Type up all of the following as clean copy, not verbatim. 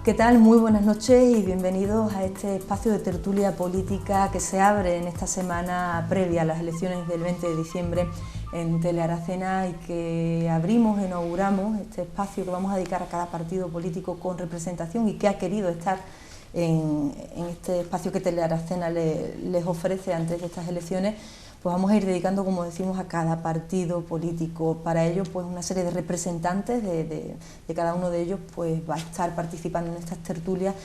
¿Qué tal? Muy buenas noches y bienvenidos a este espacio de tertulia política que se abre en esta semana previa a las elecciones del 20 de diciembre en Telearacena y que inauguramos este espacio que vamos a dedicar a cada partido político con representación y que ha querido estar en este espacio que Telearacena les ofrece antes de estas elecciones. Pues vamos a ir dedicando, como decimos, a cada partido político. Para ello, pues una serie de representantes de cada uno de ellos pues va a estar participando en estas tertulias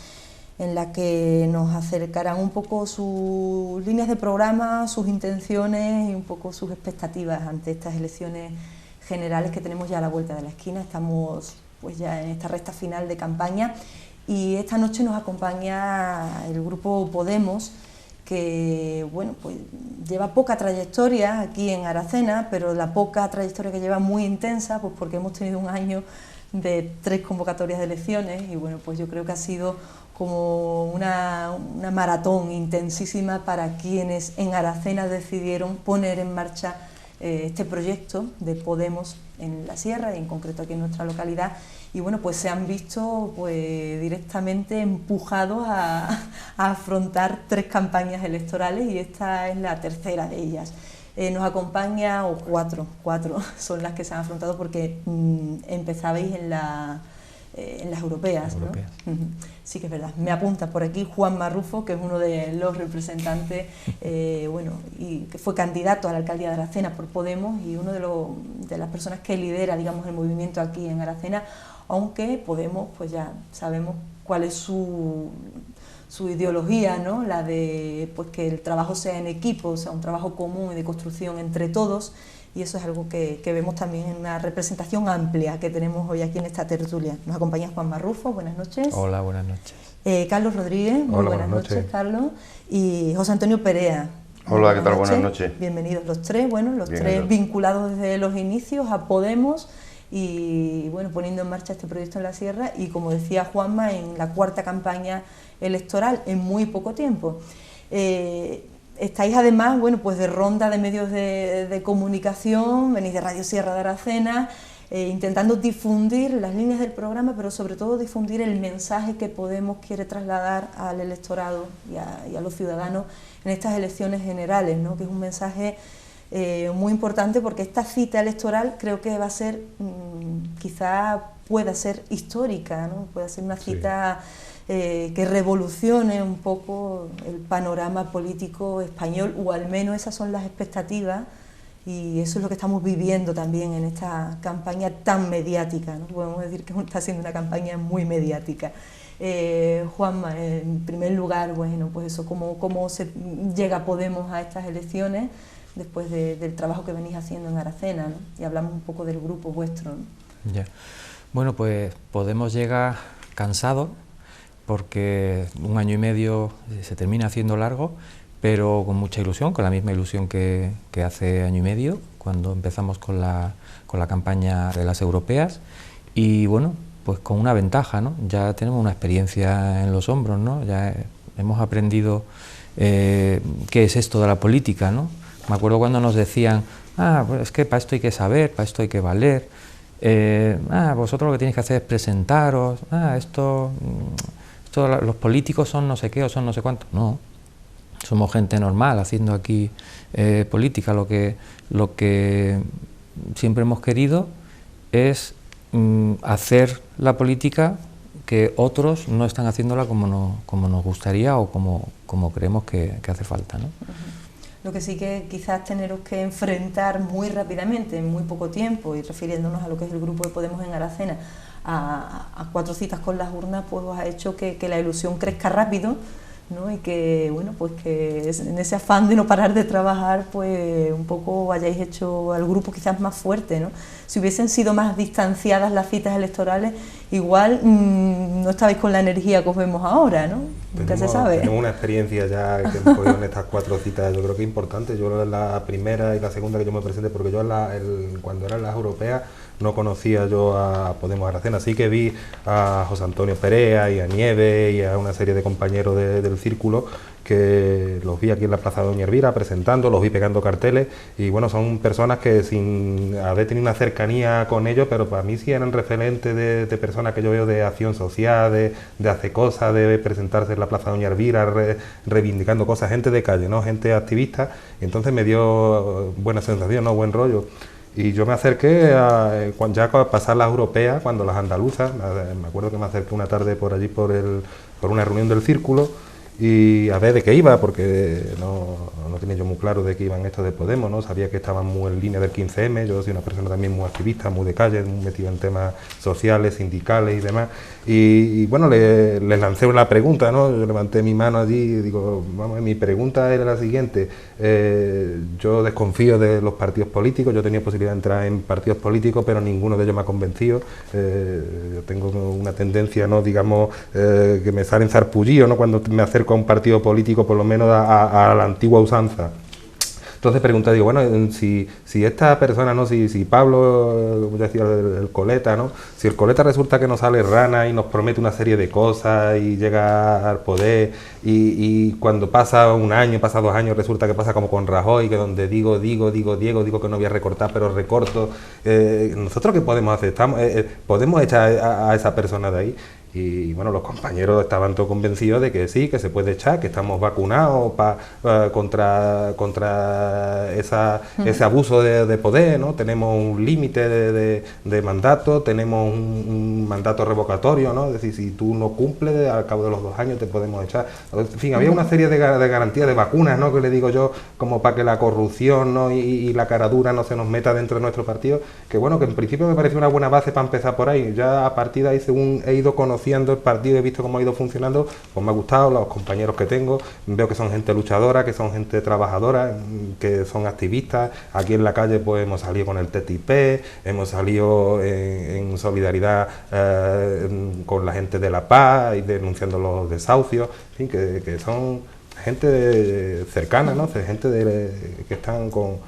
en las que nos acercarán un poco sus líneas de programa, sus intenciones y un poco sus expectativas ante estas elecciones generales que tenemos ya a la vuelta de la esquina. Estamos pues ya en esta recta final de campaña y esta noche nos acompaña el grupo Podemos, que bueno, pues lleva poca trayectoria aquí en Aracena, pero la poca trayectoria que lleva muy intensa, pues porque hemos tenido un año de 3 convocatorias de elecciones y bueno, pues yo creo que ha sido como una maratón intensísima para quienes en Aracena decidieron poner en marcha este proyecto de Podemos en la Sierra y en concreto aquí en nuestra localidad. Y bueno, pues se han visto pues directamente empujados a afrontar 3 campañas electorales y esta es la tercera de ellas. Nos acompaña, o cuatro son las que se han afrontado porque empezabais en las europeas, ¿no? Sí que es verdad. Me apunta por aquí Juanma Rufo, que es uno de los representantes, bueno, y que fue candidato a la alcaldía de Aracena por Podemos y uno de las personas que lidera, digamos, el movimiento aquí en Aracena, aunque Podemos, pues ya sabemos cuál es su ideología, ¿no? La de pues que el trabajo sea en equipo, o sea, un trabajo común y de construcción entre todos, y eso es algo que vemos también en una representación amplia que tenemos hoy aquí en esta tertulia. Nos acompaña Juan Marrufo, buenas noches. Hola, buenas noches. Carlos Rodríguez, muy buenas noches, Carlos. Y José Antonio Perea. Hola, ¿qué tal? Buenas noches. Bienvenidos los tres, bueno, los tres vinculados desde los inicios a Podemos y bueno, poniendo en marcha este proyecto en la Sierra y, como decía Juanma, en la 4ª campaña electoral en muy poco tiempo. Estáis además, bueno, pues de ronda de medios de comunicación, venís de Radio Sierra de Aracena, intentando difundir las líneas del programa, pero sobre todo difundir el mensaje que Podemos quiere trasladar al electorado y a los ciudadanos en estas elecciones generales, ¿no? Que es un mensaje muy importante porque esta cita electoral creo que va a ser, quizá pueda ser histórica, ¿no? Puede ser una cita que revolucione un poco el panorama político español, o al menos esas son las expectativas y eso es lo que estamos viviendo también en esta campaña tan mediática, ¿no? Podemos decir que está siendo una campaña muy mediática. Juanma, en primer lugar, bueno, pues eso, ¿cómo se llega Podemos a estas elecciones después del trabajo que venís haciendo en Aracena, ¿no? Y hablamos un poco del grupo vuestro, ¿no? Ya. Bueno, pues Podemos llega cansado porque un año y medio se termina haciendo largo, pero con mucha ilusión, con la misma ilusión que hace año y medio, cuando empezamos con la campaña de las europeas, y bueno, pues con una ventaja, ¿no? Ya tenemos una experiencia en los hombros, ¿no? Ya hemos aprendido qué es esto de la política, ¿no? Me acuerdo cuando nos decían, pues es que para esto hay que saber, para esto hay que valer, vosotros lo que tenéis que hacer es presentaros, los políticos son no sé qué o son no sé cuánto. No, somos gente normal haciendo aquí política. Lo que siempre hemos querido es hacer la política que otros no están haciéndola como nos gustaría o como creemos que hace falta, ¿no? Lo que sí que quizás teneros que enfrentar muy rápidamente, en muy poco tiempo, y refiriéndonos a lo que es el grupo de Podemos en Aracena, a 4 citas con las urnas, pues os ha hecho que la ilusión crezca rápido, ¿no? Y que, bueno, pues que en ese afán de no parar de trabajar, pues un poco hayáis hecho al grupo quizás más fuerte, ¿no? Si hubiesen sido más distanciadas las citas electorales, igual no estabais con la energía que os vemos ahora, ¿no? Nunca se sabe. Tenemos una experiencia ya que hemos podido en estas 4 citas, yo creo que es importante. Yo la primera y la segunda que yo me presenté, porque yo cuando eran las europeas no conocía yo a Podemos Aracena, sí que vi a José Antonio Perea y a Nieves y a una serie de compañeros del círculo, que los vi aquí en la Plaza de Doña Elvira presentando, los vi pegando carteles, y bueno, son personas que sin haber tenido una cercanía con ellos, pero para mí sí eran referentes de personas que yo veo de acción social, de hacer cosas, de presentarse en la Plaza de Doña Elvira reivindicando cosas, gente de calle, ¿no? Gente activista, y entonces me dio buena sensación, ¿no? Buen rollo. Y yo me acerqué ya a pasar las europeas, cuando las andaluzas, me acuerdo que me acerqué una tarde por allí por una reunión del círculo, y a ver de qué iba, porque no tenía yo muy claro de qué iban estos de Podemos, ¿no? Sabía que estaban muy en línea del 15M, yo soy una persona también muy activista, muy de calle, muy metido en temas sociales, sindicales y demás, y bueno, les lancé una pregunta, ¿no? Yo levanté mi mano allí y digo, vamos, mi pregunta era la siguiente: yo desconfío de los partidos políticos, yo tenía posibilidad de entrar en partidos políticos, pero ninguno de ellos me ha convencido, yo tengo una tendencia, ¿no? Digamos, que me salen zarpullidos, ¿no? Cuando me acerco a un partido político, por lo menos a la antigua usanza. Entonces pregunté, digo, bueno, si esta persona, ¿no? Si Pablo, como decía, el coleta, ¿no? Si el coleta resulta que nos sale rana y nos promete una serie de cosas y llega al poder, y cuando pasa un año, pasa 2 años, resulta que pasa como con Rajoy, que donde digo que no voy a recortar, pero recorto, ¿nosotros qué podemos hacer? ¿Podemos echar a esa persona de ahí? Y bueno, los compañeros estaban todos convencidos de que sí, que se puede echar, que estamos vacunados contra ese abuso de poder, ¿no? Tenemos un límite de mandato, tenemos un mandato revocatorio, ¿no? Es decir, si tú no cumples, al cabo de los 2 años te podemos echar. En fin, había una serie de garantías de vacunas, ¿no? Que le digo yo, como para que la corrupción, ¿no? y la caradura no se nos meta dentro de nuestro partido, que bueno, que en principio me pareció una buena base para empezar por ahí. Ya a partir de ahí, según he ido conociendo el partido, he visto cómo ha ido funcionando, pues me ha gustado, los compañeros que tengo, veo que son gente luchadora, que son gente trabajadora, que son activistas. Aquí en la calle pues hemos salido con el TTIP, hemos salido en solidaridad con la gente de La Paz y denunciando los desahucios, en fin, que son gente cercana, ¿no? Gente que están con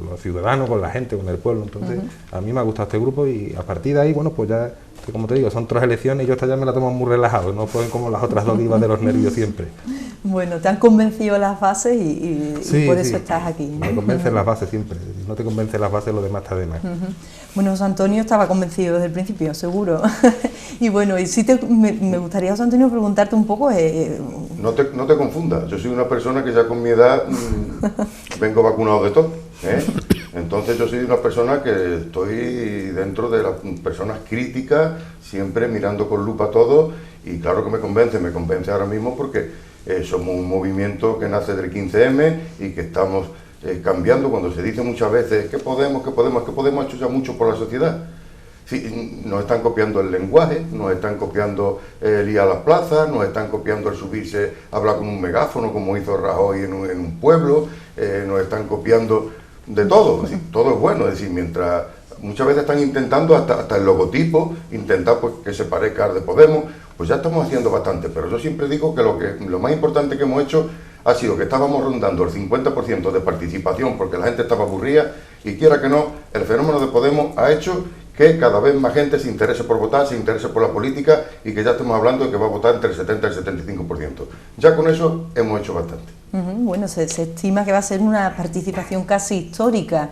los ciudadanos, con la gente, con el pueblo. Entonces, a mí me ha gustado este grupo, y a partir de ahí, bueno, pues ya, como te digo, son 3 elecciones y yo esta ya me la tomo muy relajado, no fue como las otras 2 que iba de los nervios siempre. Bueno, te han convencido las bases y por eso estás aquí, ¿no? Me convencen las bases siempre, si no te convencen las bases, lo demás está de más. Bueno, José Antonio estaba convencido desde el principio, seguro. Y bueno, y sí me gustaría, José Antonio, preguntarte un poco... No te confundas, yo soy una persona que ya con mi edad vengo vacunado de todo, ¿eh? Entonces yo soy una persona que estoy dentro de las personas críticas, siempre mirando con lupa todo, y claro que me convence ahora mismo porque somos un movimiento que nace del 15M y que estamos cambiando. Cuando se dice muchas veces que Podemos ha hecho ya mucho por la sociedad. Sí, nos están copiando el lenguaje, nos están copiando el ir a las plazas, nos están copiando el subirse a hablar con un megáfono como hizo Rajoy en un pueblo, nos están copiando de todo, es decir, todo es bueno, es decir, mientras muchas veces están intentando hasta el logotipo, intentar pues que se parezca al de Podemos, pues ya estamos haciendo bastante, pero yo siempre digo que lo más importante que hemos hecho ha sido que estábamos rondando el 50% de participación porque la gente estaba aburrida, y quiera que no, el fenómeno de Podemos ha hecho que cada vez más gente se interese por votar, se interese por la política, y que ya estamos hablando de que va a votar entre el 70 y el 75%. Ya con eso hemos hecho bastante. Bueno, se estima que va a ser una participación casi histórica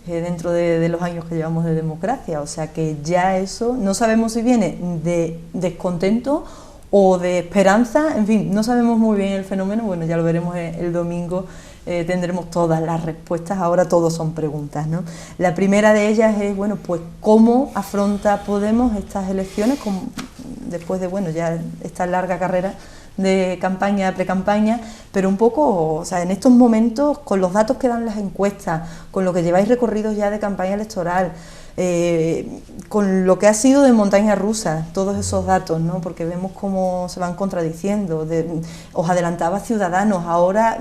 dentro de los años que llevamos de democracia, o sea que ya eso, no sabemos si viene de descontento o de esperanza, en fin, no sabemos muy bien el fenómeno, bueno, ya lo veremos el domingo. Tendremos todas las respuestas, ahora todos son preguntas, ¿no? La primera de ellas es, bueno, pues ¿cómo afronta Podemos estas elecciones después de, bueno, ya esta larga carrera de campaña, pre-campaña, pero un poco, o sea, en estos momentos, con los datos que dan las encuestas, con lo que lleváis recorridos ya de campaña electoral, con lo que ha sido de montaña rusa, todos esos datos, ¿no? Porque vemos cómo se van contradiciendo. Os adelantaba Ciudadanos, ahora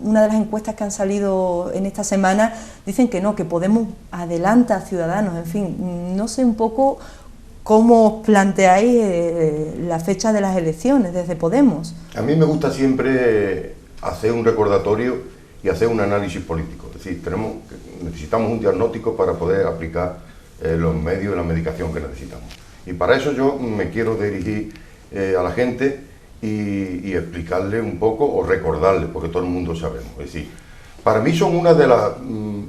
una de las encuestas que han salido en esta semana dicen que no, que Podemos adelanta a Ciudadanos, en fin, no sé un poco cómo os planteáis la fecha de las elecciones desde Podemos. A mí me gusta siempre hacer un recordatorio y hacer un análisis político. Es decir, necesitamos un diagnóstico para poder aplicar los medios y la medicación que necesitamos. Y para eso yo me quiero dirigir a la gente y explicarle un poco o recordarle, porque todo el mundo sabemos. Es decir, para mí son una de las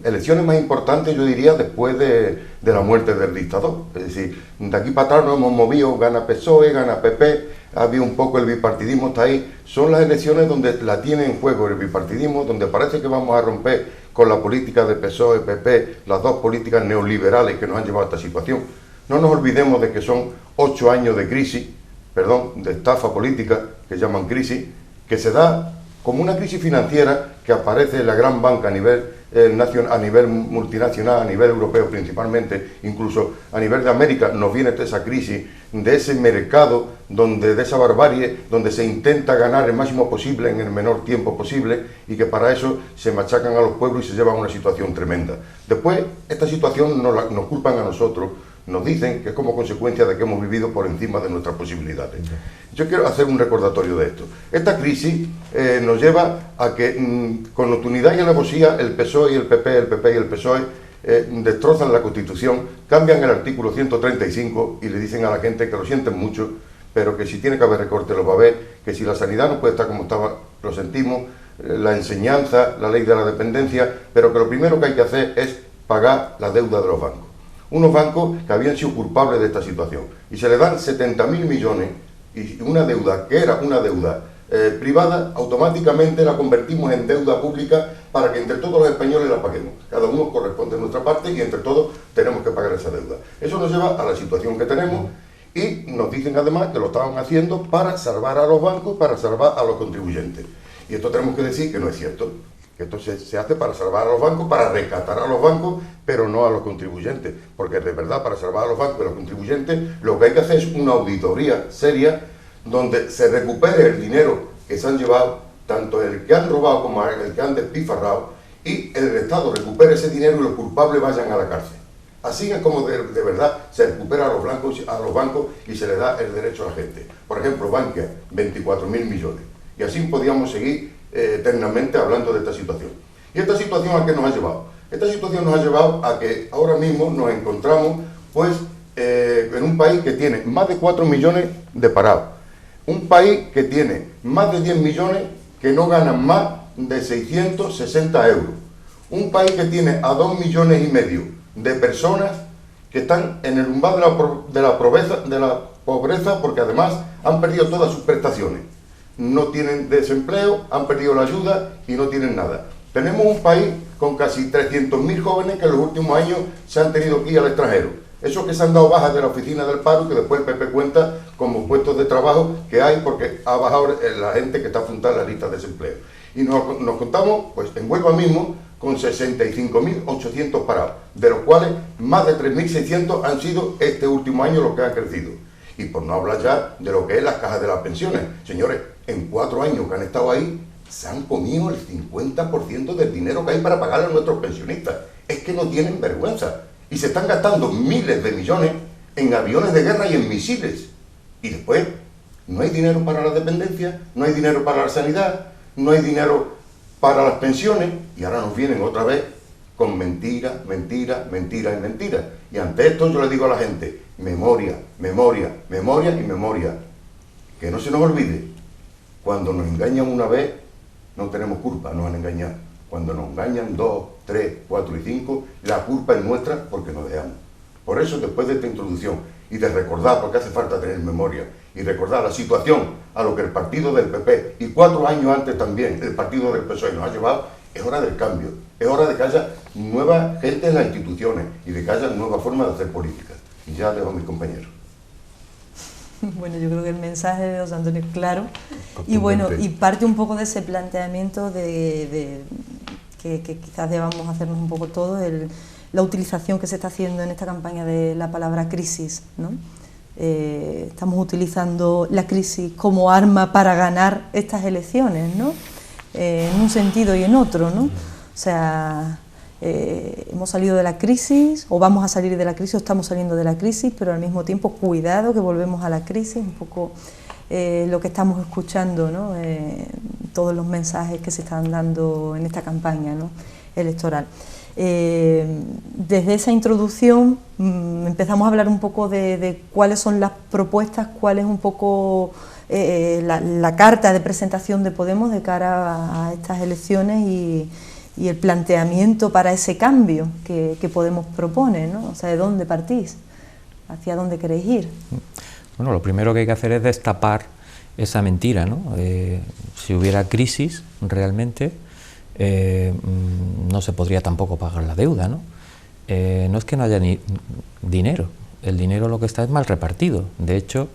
elecciones más importantes, yo diría, después de la muerte del dictador. Es decir, de aquí para atrás nos hemos movido, gana PSOE, gana PP, ha habido un poco el bipartidismo, está ahí. Son las elecciones donde la tiene en juego el bipartidismo, donde parece que vamos a romper con la política de PSOE, PP, las dos políticas neoliberales que nos han llevado a esta situación. No nos olvidemos de que son 8 años de crisis, de estafa política, que llaman crisis, que se da como una crisis financiera que aparece en la gran banca a nivel multinacional, a nivel europeo principalmente, incluso a nivel de América, nos viene toda esa crisis de ese mercado, de esa barbarie, donde se intenta ganar el máximo posible en el menor tiempo posible y que para eso se machacan a los pueblos y se llevan a una situación tremenda. Después, esta situación nos culpan a nosotros, nos dicen que es como consecuencia de que hemos vivido por encima de nuestras posibilidades. Yo quiero hacer un recordatorio de esto. Esta crisis nos lleva a que con nocturnidad y alevosía el PSOE y el PP y el PSOE destrozan la Constitución, cambian el artículo 135 y le dicen a la gente que lo sienten mucho, pero que si tiene que haber recorte lo va a haber, que si la sanidad no puede estar como estaba, lo sentimos, la enseñanza, la ley de la dependencia, pero que lo primero que hay que hacer es pagar la deuda de los bancos. Unos bancos que habían sido culpables de esta situación y se le dan 70.000 millones y una deuda que era una deuda privada, automáticamente la convertimos en deuda pública para que entre todos los españoles la paguemos. Cada uno corresponde a nuestra parte y entre todos tenemos que pagar esa deuda. Eso nos lleva a la situación que tenemos y nos dicen además que lo estaban haciendo para salvar a los bancos, para salvar a los contribuyentes. Y esto tenemos que decir que no es cierto. Que esto se hace para salvar a los bancos, para rescatar a los bancos, pero no a los contribuyentes. Porque de verdad, para salvar a los bancos y a los contribuyentes, lo que hay que hacer es una auditoría seria donde se recupere el dinero que se han llevado, tanto el que han robado como el que han despifarrado, y el Estado recupere ese dinero y los culpables vayan a la cárcel. Así es como de verdad se recupera a los bancos y se le da el derecho a la gente. Por ejemplo, Bankia, 24.000 millones. Y así podíamos seguir eternamente hablando de esta situación. ¿Y esta situación a qué nos ha llevado? Esta situación nos ha llevado a que ahora mismo nos encontramos pues en un país que tiene más de 4 millones de parados, un país que tiene más de 10 millones que no ganan más de 660 euros, un país que tiene a 2,5 millones de personas que están en el umbral de la pobreza porque además han perdido todas sus prestaciones. No tienen desempleo, han perdido la ayuda y no tienen nada. Tenemos un país con casi 300.000 jóvenes que en los últimos años se han tenido que ir al extranjero. Esos que se han dado bajas de la oficina del paro, que después el PP cuenta como puestos de trabajo que hay porque ha bajado la gente que está apuntada en la lista de desempleo. Y nos contamos, pues en Huelva mismo, con 65.800 parados, de los cuales más de 3.600 han sido este último año los que han crecido. Y por no hablar ya de lo que es las cajas de las pensiones. Señores, en 4 años que han estado ahí, se han comido el 50% del dinero que hay para pagarle a nuestros pensionistas. Es que no tienen vergüenza. Y se están gastando miles de millones en aviones de guerra y en misiles. Y después, no hay dinero para la dependencia, no hay dinero para la sanidad, no hay dinero para las pensiones. Y ahora nos vienen otra vez con mentira, mentira, mentira y mentira. Y ante esto yo le digo a la gente, memoria, memoria, memoria y memoria. Que no se nos olvide, cuando nos engañan una vez, no tenemos culpa, nos han engañado. Cuando nos engañan 2, 3, 4 y 5, la culpa es nuestra porque nos dejamos. Por eso, después de esta introducción y de recordar, porque hace falta tener memoria, y recordar la situación a lo que el partido del PP, y 4 años antes también, el partido del PSOE nos ha llevado, es hora del cambio. Es hora de que haya nueva gente en las instituciones y de que haya nueva forma de hacer política. Y ya dejo a mis compañeros. Bueno, yo creo que el mensaje de José Antonio es claro y bueno, y parte un poco de ese planteamiento que quizás debamos hacernos un poco todos, la utilización que se está haciendo en esta campaña de la palabra crisis, ¿no? Estamos utilizando la crisis como arma para ganar estas elecciones, ¿no? En un sentido y en otro, ¿no? O sea, hemos salido de la crisis, o vamos a salir de la crisis, o estamos saliendo de la crisis, pero al mismo tiempo, cuidado que volvemos a la crisis, un poco lo que estamos escuchando, ¿no? todos los mensajes que se están dando en esta campaña, ¿no?, electoral. Desde esa introducción empezamos a hablar un poco de cuáles son las propuestas, cuál es un poco la carta de presentación de Podemos de cara a estas elecciones y el planteamiento para ese cambio que Podemos propone, ¿no? O sea, ¿de dónde partís? ¿Hacia dónde queréis ir? Bueno, lo primero que hay que hacer es destapar esa mentira, ¿no? Si hubiera crisis realmente, no se podría tampoco pagar la deuda, ¿no? No es que no haya ni dinero, el dinero lo que está es mal repartido. De hecho,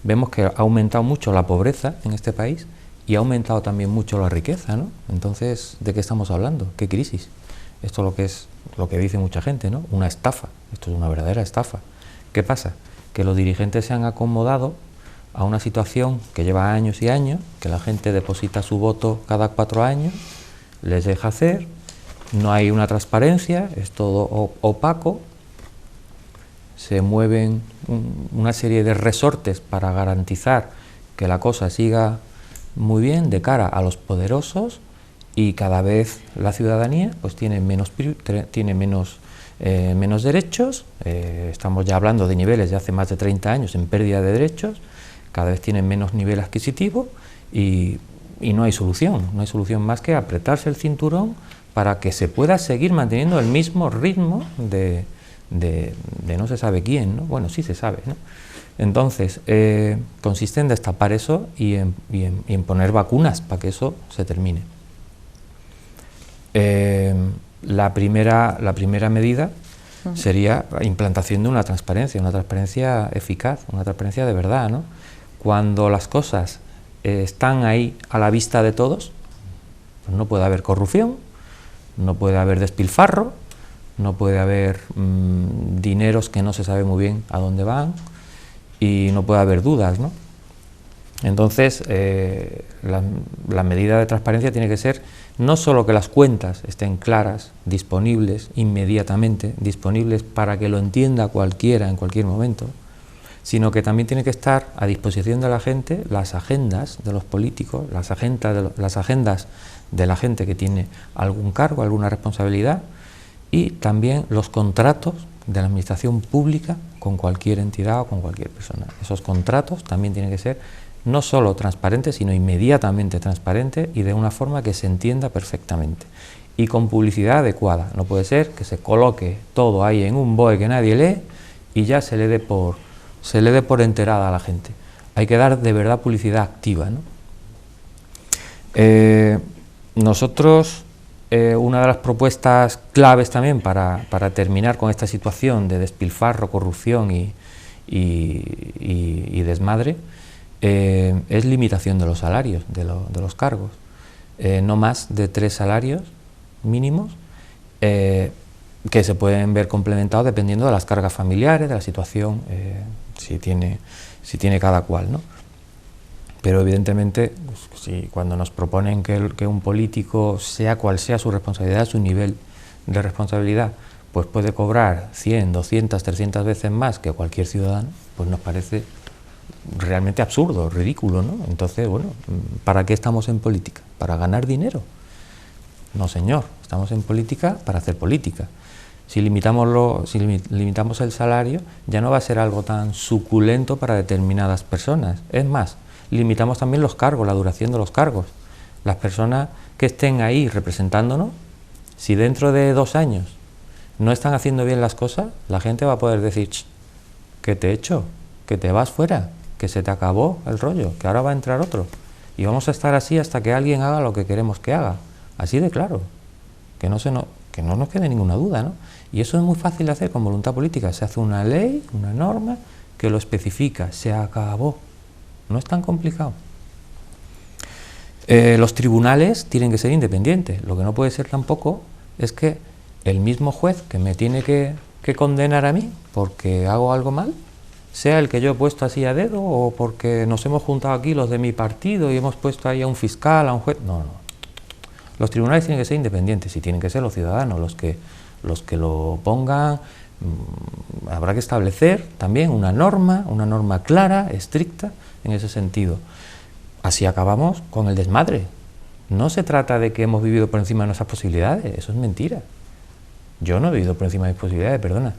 vemos que ha aumentado mucho la pobreza en este país y ha aumentado también mucho la riqueza, ¿no? Entonces, ¿de qué estamos hablando? ¿Qué crisis? Esto es lo que dice mucha gente, ¿no? Una estafa, esto es una verdadera estafa. ¿Qué pasa? Que los dirigentes se han acomodado a una situación que lleva años y años, que la gente deposita su voto cada 4 años, les deja hacer, no hay una transparencia, es todo opaco, se mueven una serie de resortes para garantizar que la cosa siga muy bien de cara a los poderosos, y cada vez la ciudadanía pues tiene menos derechos, estamos ya hablando de niveles de hace más de 30 años en pérdida de derechos, cada vez tienen menos nivel adquisitivo y no hay solución más que apretarse el cinturón para que se pueda seguir manteniendo el mismo ritmo de no se sabe quién, ¿no? Bueno, sí se sabe, ¿no? Entonces, consiste en destapar eso y en poner vacunas para que eso se termine. La primera medida sería la implantación de una transparencia eficaz, una transparencia de verdad, ¿no? Cuando las cosas están ahí a la vista de todos, pues no puede haber corrupción, no puede haber despilfarro, no puede haber dineros que no se sabe muy bien a dónde van y no puede haber dudas, ¿no? Entonces, la medida de transparencia tiene que ser no solo que las cuentas estén claras, disponibles inmediatamente, disponibles para que lo entienda cualquiera en cualquier momento, sino que también tiene que estar a disposición de la gente las agendas de los políticos, las agendas de la gente que tiene algún cargo, alguna responsabilidad, y también los contratos de la administración pública con cualquier entidad o con cualquier persona. Esos contratos también tienen que ser no solo transparentes, sino inmediatamente transparentes y de una forma que se entienda perfectamente. Y con publicidad adecuada. No puede ser que se coloque todo ahí en un BOE que nadie lee y ya se le dé por enterada a la gente. Hay que dar de verdad publicidad activa, ¿no? Nosotros, una de las propuestas claves también para terminar con esta situación de despilfarro, corrupción y desmadre, es limitación de los salarios, de los cargos. No más de 3 salarios mínimos, que se pueden ver complementados dependiendo de las cargas familiares, de la situación, si tiene cada cual, ¿no? Pero evidentemente, pues, cuando nos proponen que un político, sea cual sea su responsabilidad, su nivel de responsabilidad, pues puede cobrar 100, 200, 300 veces más que cualquier ciudadano, pues nos parece realmente absurdo, ridículo, ¿no? Entonces, bueno, ¿para qué estamos en política? ¿Para ganar dinero? No, señor, estamos en política para hacer política. Si limitamos el salario, ya no va a ser algo tan suculento para determinadas personas. Es más, limitamos también los cargos, la duración de los cargos. Las personas que estén ahí representándonos, si dentro de 2 años no están haciendo bien las cosas, la gente va a poder decir, que te echo, que te vas fuera, que se te acabó el rollo, que ahora va a entrar otro. Y vamos a estar así hasta que alguien haga lo que queremos que haga. Así de claro, que no nos quede ninguna duda, ¿no? Y eso es muy fácil de hacer con voluntad política. Se hace una ley, una norma que lo especifica, se acabó. No es tan complicado. Los tribunales tienen que ser independientes. Lo que no puede ser tampoco es que el mismo juez que me tiene que condenar a mí porque hago algo mal, sea el que yo he puesto así a dedo o porque nos hemos juntado aquí los de mi partido y hemos puesto ahí a un fiscal, a un juez. No. Los tribunales tienen que ser independientes y tienen que ser los ciudadanos los que lo pongan. Habrá que establecer también una norma clara, estricta en ese sentido. Así acabamos con el desmadre, No se trata de que hemos vivido por encima de nuestras posibilidades, eso es mentira. Yo no he vivido por encima de mis posibilidades, perdona.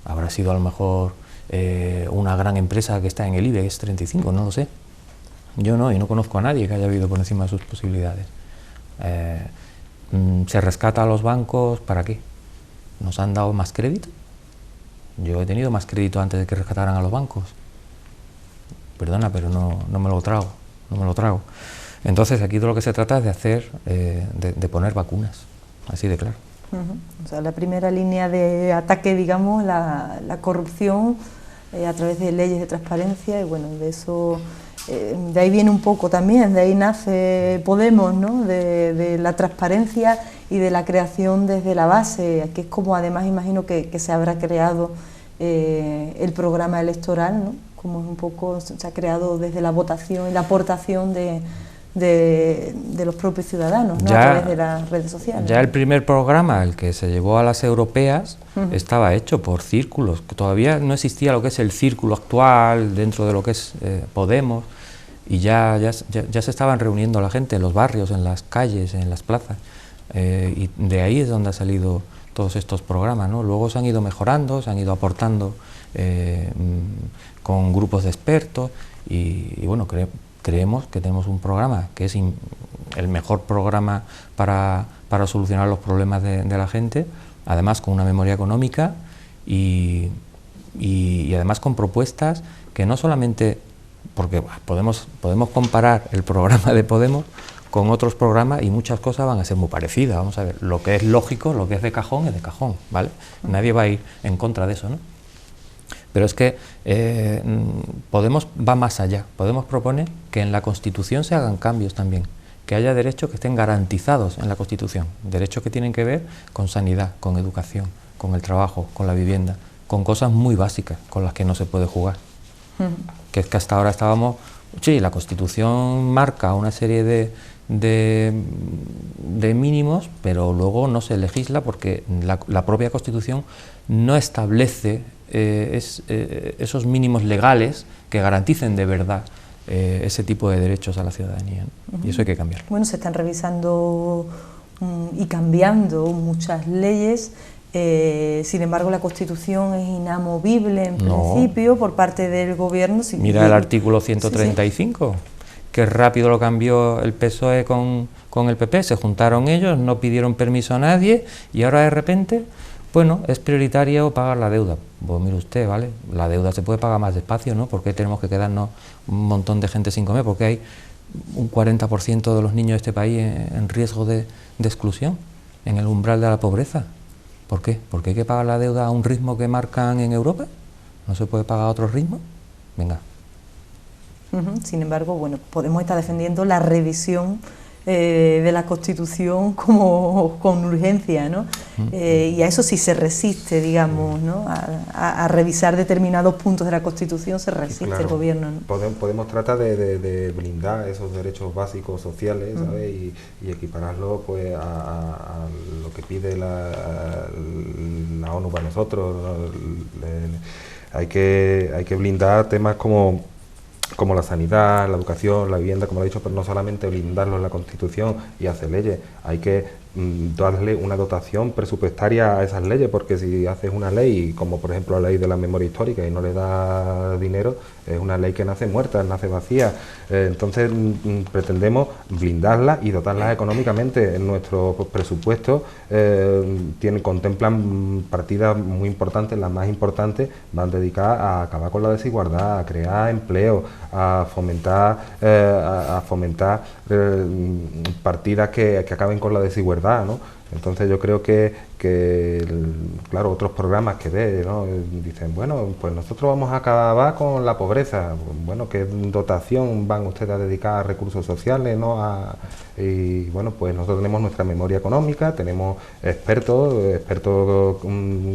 Habrá sido a lo mejor una gran empresa que está en el IBEX 35, no lo sé. Yo no, y no conozco a nadie que haya vivido por encima de sus posibilidades. ¿Se rescata a los bancos para qué? ¿Nos han dado más crédito? Yo he tenido más crédito antes de que rescataran a los bancos. Perdona, pero no me lo trago, no me lo trago. Entonces aquí de lo que se trata es de hacer, de poner vacunas, así de claro. O sea, la primera línea de ataque, digamos, la corrupción a través de leyes de transparencia, y bueno, de eso, de ahí viene un poco también, de ahí nace Podemos, ¿no? De la transparencia y de la creación desde la base, que es como además imagino que se habrá creado el programa electoral, ¿no? Como es un poco, se ha creado desde la votación y la aportación de los propios ciudadanos, ¿no? A través de las redes sociales. Ya el primer programa, el que se llevó a las europeas, estaba hecho por círculos, que todavía no existía lo que es el círculo actual dentro de lo que es Podemos, y ya se estaban reuniendo la gente en los barrios, en las calles, en las plazas, y de ahí es donde han salido todos estos programas, ¿no? Luego se han ido mejorando, se han ido aportando con grupos de expertos, y bueno, creemos que tenemos un programa que es el mejor programa para solucionar los problemas de la gente, además con una memoria económica y además con propuestas que no solamente, porque podemos comparar el programa de Podemos con otros programas y muchas cosas van a ser muy parecidas. Vamos a ver, lo que es lógico, lo que es de cajón, ¿vale? Nadie va a ir en contra de eso, ¿no? Pero es que Podemos va más allá. Podemos propone que en la Constitución se hagan cambios también, que haya derechos que estén garantizados en la Constitución, derechos que tienen que ver con sanidad, con educación, con el trabajo, con la vivienda, con cosas muy básicas con las que no se puede jugar. Que es que hasta ahora estábamos, sí, la Constitución marca una serie de mínimos, pero luego no se legisla porque la propia Constitución no establece esos mínimos legales que garanticen de verdad ese tipo de derechos a la ciudadanía, ¿no? Y eso hay que cambiarlo. Bueno, se están revisando y cambiando muchas leyes, sin embargo la Constitución es inamovible en principio por parte del gobierno. Mira el artículo 135, que rápido lo cambió el PSOE con el PP, se juntaron ellos, no pidieron permiso a nadie y ahora de repente, bueno, es prioritario pagar la deuda. Pues mire usted, ¿vale? La deuda se puede pagar más despacio, ¿no? ¿Por qué tenemos que quedarnos un montón de gente sin comer? Porque hay un 40% de los niños de este país en riesgo de exclusión, en el umbral de la pobreza. ¿Por qué? ¿Porque hay que pagar la deuda a un ritmo que marcan en Europa? ¿No se puede pagar a otro ritmo? Venga. Sin embargo, bueno, Podemos estar defendiendo la revisión de la Constitución como con urgencia, ¿no? Y a eso sí se resiste, digamos, ¿no? A revisar determinados puntos de la Constitución se resiste, claro, el gobierno, ¿no? Podemos tratar de blindar esos derechos básicos sociales, ¿sabes? Y equipararlo pues a lo que pide la ONU para nosotros, ¿no? Hay que blindar temas como la sanidad, la educación, la vivienda, como lo he dicho, pero no solamente blindarlo en la Constitución y hacer leyes, hay que darle una dotación presupuestaria a esas leyes, porque si haces una ley, como por ejemplo la ley de la memoria histórica, y no le da dinero, es una ley que nace muerta, nace vacía. Entonces pretendemos blindarla y dotarla económicamente. En nuestro presupuesto contemplan partidas muy importantes, las más importantes van dedicadas a acabar con la desigualdad, a crear empleo, a fomentar partidas que acaben con la desigualdad, ¿no? Entonces yo creo claro, otros programas que ve, ¿no? Dicen, bueno, pues nosotros vamos a acabar con la pobreza. Bueno, ¿qué dotación van ustedes a dedicar a recursos sociales, ¿no? Y bueno, pues nosotros tenemos nuestra memoria económica, tenemos expertos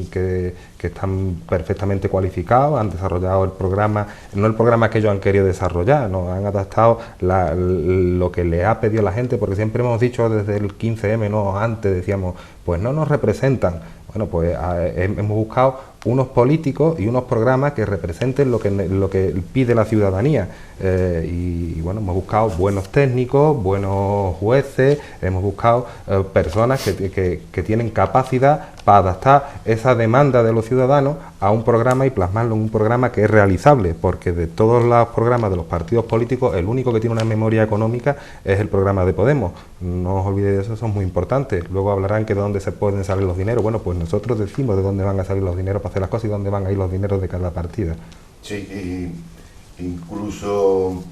que están perfectamente cualificados, han desarrollado el programa, no el programa que ellos han querido desarrollar, ¿no? Han adaptado lo que le ha pedido la gente, porque siempre hemos dicho desde el 15M, ¿no? Antes decíamos, pues no nos representan. Bueno, pues hemos buscado unos políticos y unos programas que representen lo que pide la ciudadanía. Y bueno, hemos buscado buenos técnicos, buenos jueces, hemos buscado personas que tienen capacidad para adaptar esa demanda de los ciudadanos a un programa y plasmarlo en un programa que es realizable, porque de todos los programas de los partidos políticos, el único que tiene una memoria económica es el programa de Podemos. No os olvidéis de eso, eso es muy importante. Luego hablarán que de dónde se pueden salir los dineros. Bueno, pues nosotros decimos de dónde van a salir los dineros para hacer las cosas y dónde van a ir los dineros de cada partida. Sí, y incluso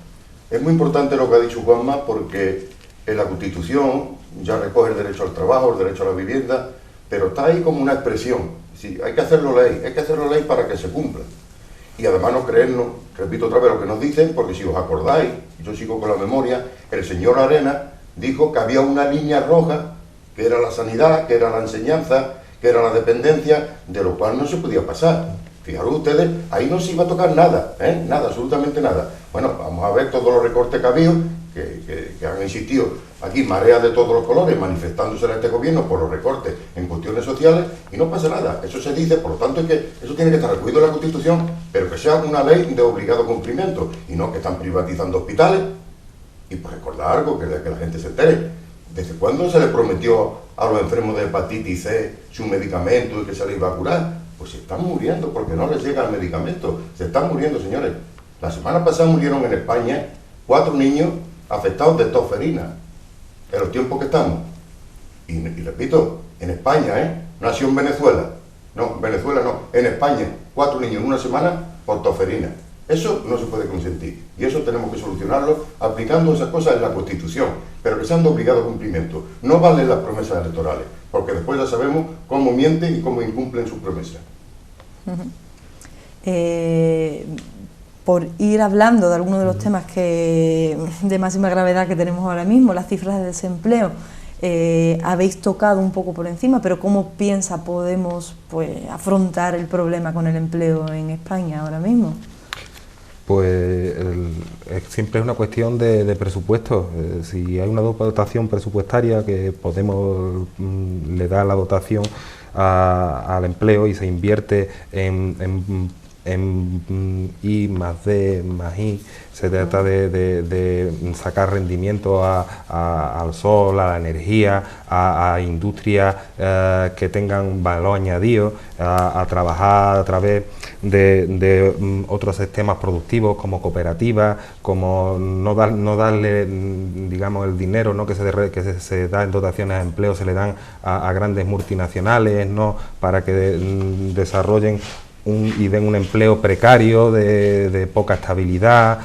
es muy importante lo que ha dicho Juanma, porque en la Constitución ya recoge el derecho al trabajo, el derecho a la vivienda, pero está ahí como una expresión. Sí, hay que hacerlo ley para que se cumpla. Y además no creernos, repito otra vez lo que nos dicen, porque si os acordáis, yo sigo con la memoria, el señor Arena dijo que había una línea roja, que era la sanidad, que era la enseñanza, que era la dependencia, de lo cual no se podía pasar. Fijaros ustedes, ahí no se iba a tocar nada, nada, absolutamente nada. Bueno, vamos a ver todos los recortes que ha habido, que han existido aquí mareas de todos los colores manifestándose en este gobierno por los recortes en cuestiones sociales, y no pasa nada. Eso se dice, por lo tanto es que eso tiene que estar recogido en la Constitución, pero que sea una ley de obligado cumplimiento, y no que están privatizando hospitales. Y por recordar algo, que la gente se entere, ¿desde cuándo se le prometió a los enfermos de hepatitis C su medicamento y que se les iba a curar? Pues se están muriendo porque no les llega el medicamento. Se están muriendo, señores. La semana pasada murieron en España 4 niños afectados de tosferina, en los tiempos que estamos. Y repito, en España, nació en Venezuela. No, Venezuela no, en España, 4 niños en una semana por tosferina. Eso no se puede consentir. Y eso tenemos que solucionarlo aplicando esas cosas en la Constitución, pero que sean de obligado cumplimiento. No valen las promesas electorales, porque después ya sabemos cómo mienten y cómo incumplen sus promesas. Por ir hablando de algunos de los temas de máxima gravedad que tenemos ahora mismo, las cifras de desempleo, habéis tocado un poco por encima, pero ¿cómo piensa Podemos afrontar el problema con el empleo en España ahora mismo? Pues siempre es una cuestión de presupuesto. Si hay una dotación presupuestaria que Podemos le da la dotación al empleo y se invierte en I más D más I, se trata de sacar rendimiento al sol, a la energía, a industrias que tengan valor añadido, a trabajar a través de otros sistemas productivos como cooperativas, como no darle, digamos, el dinero, ¿no?, que se da en dotaciones a empleo, se le dan a grandes multinacionales, ¿no?, para que desarrollen y den un empleo precario, de poca estabilidad,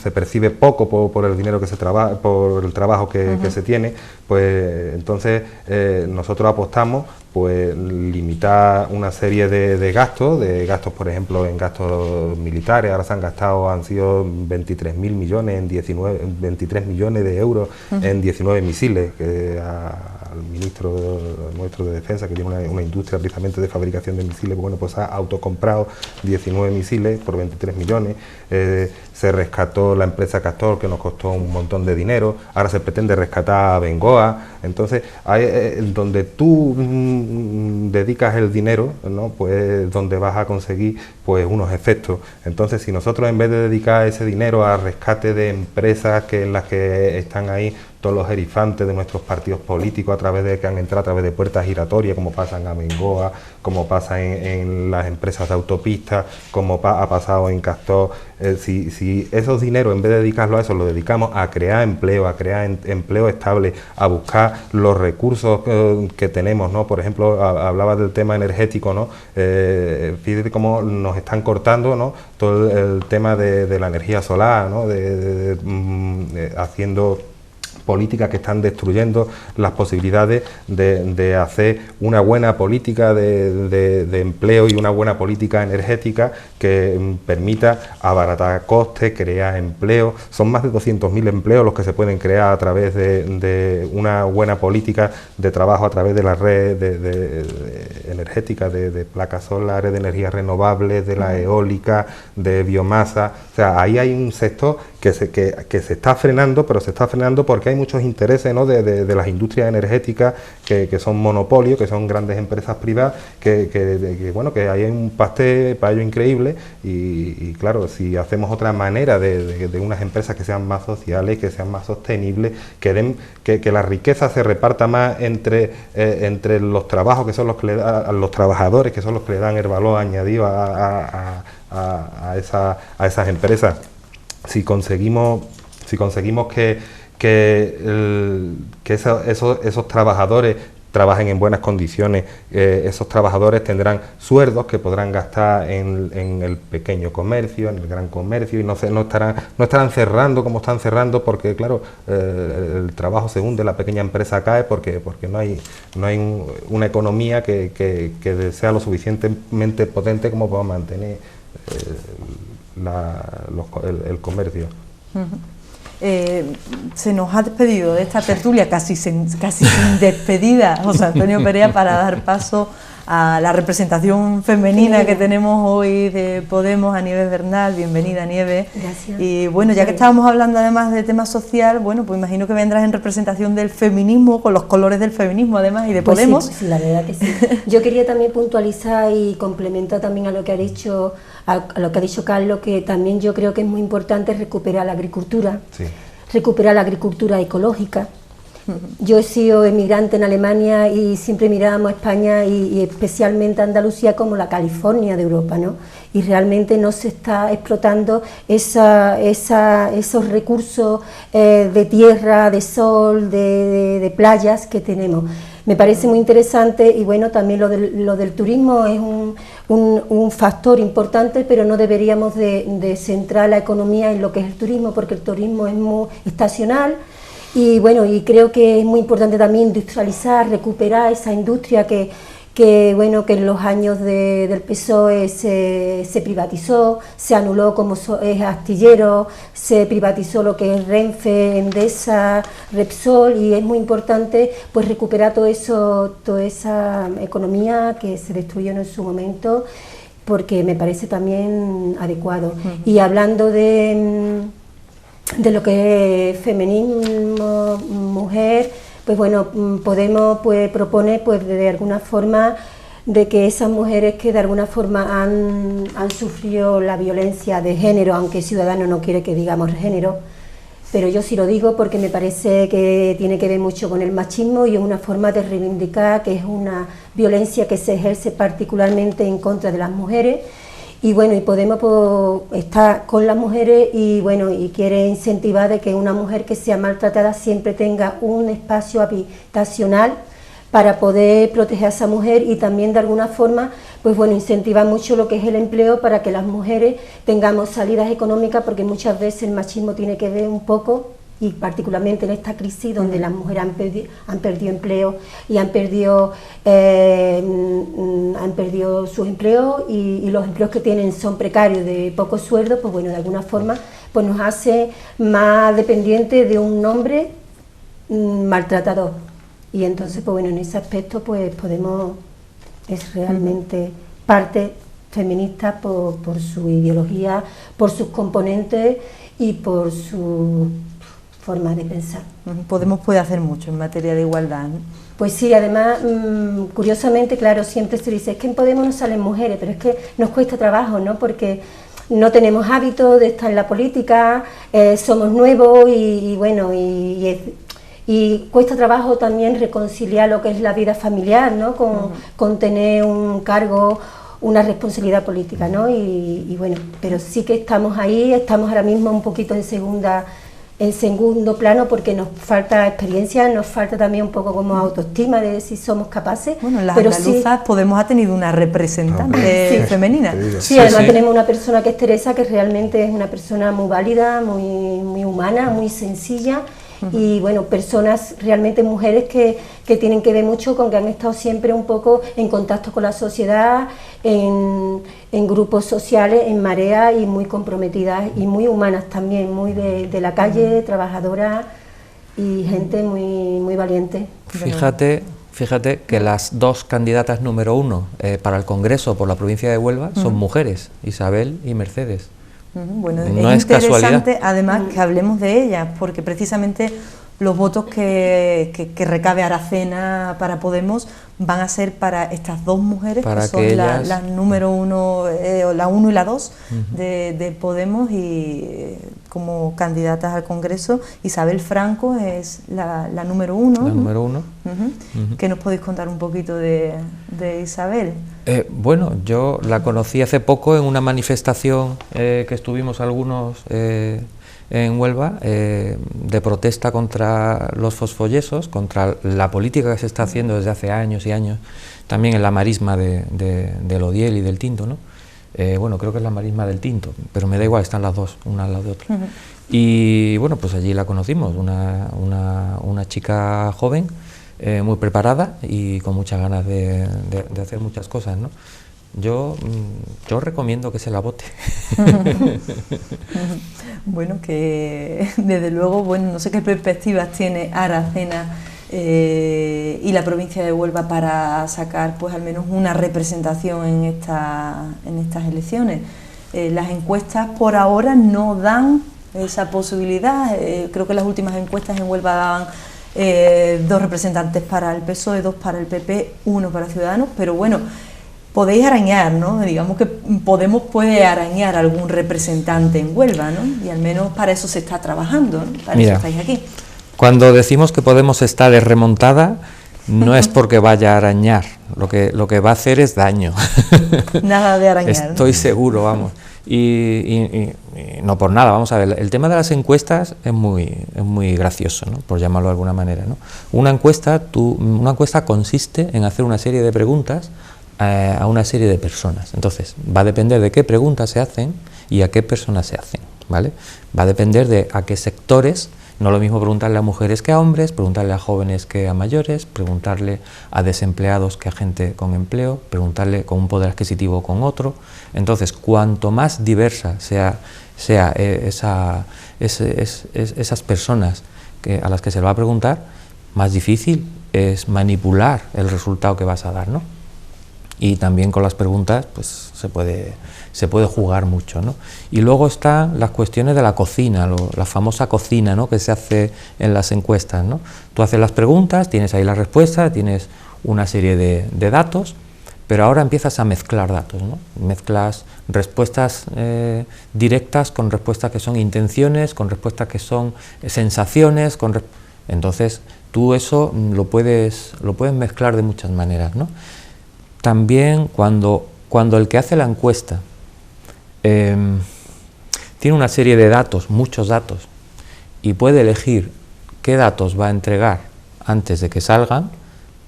se percibe poco por el dinero que se trabaja, por el trabajo que se tiene. Pues entonces nosotros apostamos pues limitar una serie de gastos, por ejemplo en gastos militares. Ahora han sido 23.000 millones en 23 millones de euros en 19 misiles, que al ministro nuestro de Defensa, que tiene una industria precisamente de fabricación de misiles, bueno, pues ha autocomprado 19 misiles por 23 millones. Se rescató la empresa Castor, que nos costó un montón de dinero. Ahora se pretende rescatar a Bengoa. Entonces, donde tú dedicas el dinero, ¿no?, pues donde vas a conseguir pues unos efectos. Entonces, si nosotros, en vez de dedicar ese dinero a rescate de empresas en las que están ahí todos los gerifantes de nuestros partidos políticos, que han entrado a través de puertas giratorias, como pasa en Amengoa, como pasa en las empresas de autopistas, como ha pasado en Castor, si esos dineros, en vez de dedicarlo a eso, lo dedicamos a crear empleo, empleo estable, a buscar los recursos que tenemos, ¿no? Por ejemplo, hablaba del tema energético, ¿no? Fíjate cómo nos están cortando, ¿no?, todo el tema de la energía solar, ¿no?, haciendo políticas que están destruyendo las posibilidades de hacer una buena política de empleo y una buena política energética que permita abaratar costes, crear empleo. Son más de 200.000 empleos los que se pueden crear a través de una buena política de trabajo, a través de la red energética, de placas solares, de energías renovables, de la eólica, de biomasa. O sea, ahí hay un sector que se está frenando, pero se está frenando porque porque hay muchos intereses, ¿no?, de las industrias energéticas que son monopolios, que son grandes empresas privadas, bueno, que hay un pastel para ello increíble y claro, si hacemos otra manera de unas empresas que sean más sociales, que sean más sostenibles, que la riqueza se reparta más entre los trabajos que son los que le dan a los trabajadores, que son los que le dan el valor añadido a esas empresas. Si conseguimos que esos trabajadores trabajen en buenas condiciones, esos trabajadores tendrán sueldos que podrán gastar en el pequeño comercio, en el gran comercio, y no estarán cerrando como están cerrando, porque claro, el trabajo se hunde, la pequeña empresa cae porque no hay una economía que sea lo suficientemente potente como para mantener el comercio. Se nos ha despedido de esta tertulia casi sin despedida José Antonio Perea, para dar paso a la representación femenina que tenemos hoy de Podemos, a Nieves Bernal. Bienvenida, Nieves. Gracias. Y bueno, ya que estábamos hablando además de tema social, bueno, pues imagino que vendrás en representación del feminismo, con los colores del feminismo además y de Podemos. Sí, la verdad que sí. Yo quería también puntualizar y complementar también a lo que ha dicho Carlos, que también yo creo que es muy importante recuperar la agricultura, Sí. recuperar la agricultura ecológica. Yo he sido emigrante en Alemania y siempre mirábamos a España y especialmente a Andalucía como la California de Europa, ¿no? Y realmente no se está explotando esos recursos de tierra, de sol, de playas que tenemos. Me parece muy interesante y bueno, también lo del turismo es un factor importante, pero no deberíamos de centrar la economía en lo que es el turismo, porque el turismo es muy estacional. Y bueno, y creo que es muy importante también industrializar, recuperar esa industria que en los años del PSOE se privatizó, se anuló como es Astillero, se privatizó lo que es Renfe, Endesa, Repsol, y es muy importante pues recuperar toda esa economía que se destruyó en su momento, porque me parece también adecuado. Y hablando de lo que es feminismo, mujer, pues bueno, Podemos pues propone pues de alguna forma de que esas mujeres que de alguna forma han sufrido la violencia de género, aunque Ciudadanos no quiere que digamos género, pero yo sí lo digo porque me parece que tiene que ver mucho con el machismo y es una forma de reivindicar que es una violencia que se ejerce particularmente en contra de las mujeres. Y bueno, y Podemos está con las mujeres y bueno, y quiere incentivar de que una mujer que sea maltratada siempre tenga un espacio habitacional para poder proteger a esa mujer, y también de alguna forma, pues bueno, incentivar mucho lo que es el empleo para que las mujeres tengamos salidas económicas, porque muchas veces el machismo tiene que ver un poco, y particularmente en esta crisis donde las mujeres han perdido empleo y han perdido sus empleos, y los empleos que tienen son precarios, de poco sueldo, pues bueno, de alguna forma pues nos hace más dependientes de un hombre maltratador. Y entonces, pues bueno, en ese aspecto pues Podemos es realmente parte feminista por su ideología, por sus componentes y por su forma de pensar. Podemos puede hacer mucho en materia de igualdad, ¿no? Pues sí, además, curiosamente, claro, siempre se dice, es que en Podemos no salen mujeres, pero es que nos cuesta trabajo, ¿no? Porque no tenemos hábito de estar en la política, somos nuevos y bueno, y cuesta trabajo también reconciliar lo que es la vida familiar, ¿no? Con tener un cargo, una responsabilidad política, ¿no? Y bueno, pero sí que estamos ahí, estamos ahora mismo un poquito en segundo plano, porque nos falta experiencia, nos falta también un poco como autoestima de si somos capaces. Bueno, en las pero andaluzas sí, Podemos ha tenido una representante femenina. Sí, además tenemos una persona que es Teresa, que realmente es una persona muy válida, muy humana, muy sencilla. Y bueno, personas, realmente mujeres que tienen que ver mucho con que han estado siempre un poco en contacto con la sociedad, en grupos sociales, en marea, y muy comprometidas y muy humanas también, muy de la calle, trabajadoras y gente muy valiente. Fíjate que las dos candidatas número 1 para el Congreso por la provincia de Huelva son mujeres, Isabel y Mercedes. Bueno, no es interesante casualidad. además que hablemos de ellas, porque precisamente los votos que recabe Aracena para Podemos van a ser para estas dos mujeres, para que son ellas... la número uno, la 1 y la 2 de Podemos, y como candidatas al Congreso. Isabel Franco es la número 1. La número 1. ¿Qué nos podéis contar un poquito de Isabel? Bueno, yo la conocí hace poco en una manifestación que estuvimos algunos en Huelva, de protesta contra los fosfoyesos, contra la política que se está haciendo desde hace años y años, también en la marisma del Odiel y del Tinto, ¿no? Bueno, creo que es la marisma del Tinto, pero me da igual, están las dos, una al lado de otra. Y bueno, pues allí la conocimos, una chica joven, muy preparada y con muchas ganas de hacer muchas cosas, ¿no? Yo recomiendo que se la vote. Bueno, que desde luego, bueno, no sé qué perspectivas tiene Aracena y la provincia de Huelva para sacar pues al menos una representación en estas elecciones. Las encuestas por ahora no dan esa posibilidad. Creo que las últimas encuestas en Huelva daban 2 representantes para el PSOE, 2 para el PP, 1 para Ciudadanos, pero bueno, podéis arañar, ¿no? Digamos que Podemos puede arañar algún representante en Huelva, ¿no? Y al menos para eso se está trabajando, ¿no? Para eso estáis aquí. Cuando decimos que Podemos está de remontada, no es porque vaya a arañar, lo que va a hacer es daño. Nada de arañar. Estoy seguro, vamos. Y no por nada, vamos a ver, el tema de las encuestas es muy gracioso, ¿no? Por llamarlo de alguna manera, ¿no? Una encuesta consiste en hacer una serie de preguntas a una serie de personas. Entonces, va a depender de qué preguntas se hacen y a qué personas se hacen, ¿vale? Va a depender de a qué sectores. No es lo mismo preguntarle a mujeres que a hombres, preguntarle a jóvenes que a mayores, preguntarle a desempleados que a gente con empleo, preguntarle con un poder adquisitivo o con otro. Entonces, cuanto más diversa sea esas personas a las que se le va a preguntar, más difícil es manipular el resultado que vas a dar, ¿no? Y también con las preguntas pues se puede jugar mucho, ¿no? Y luego están las cuestiones de la cocina, la famosa cocina, ¿no? Que se hace en las encuestas, ¿no? Tú haces las preguntas, tienes ahí la respuesta, tienes una serie de datos, pero ahora empiezas a mezclar datos, ¿no? Mezclas respuestas directas con respuestas que son intenciones, con respuestas que son sensaciones, entonces tú eso lo puedes mezclar de muchas maneras, ¿no? También cuando el que hace la encuesta tiene una serie de datos, muchos datos, y puede elegir qué datos va a entregar antes de que salgan,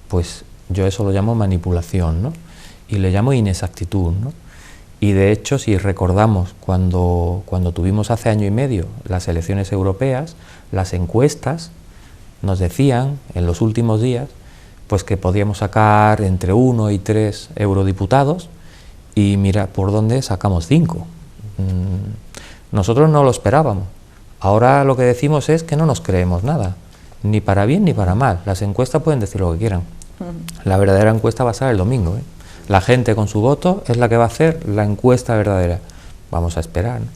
pues yo eso lo llamo manipulación, ¿no? Y le llamo inexactitud, ¿no? Y de hecho, si recordamos cuando tuvimos hace año y medio las elecciones europeas, las encuestas nos decían en los últimos días pues que podíamos sacar entre 1 y 3 eurodiputados, y mira por dónde sacamos 5. Nosotros no lo esperábamos. Ahora lo que decimos es que no nos creemos nada, ni para bien ni para mal. Las encuestas pueden decir lo que quieran. La verdadera encuesta va a ser el domingo, ¿eh? La gente con su voto es la que va a hacer la encuesta verdadera. Vamos a esperar, ¿no?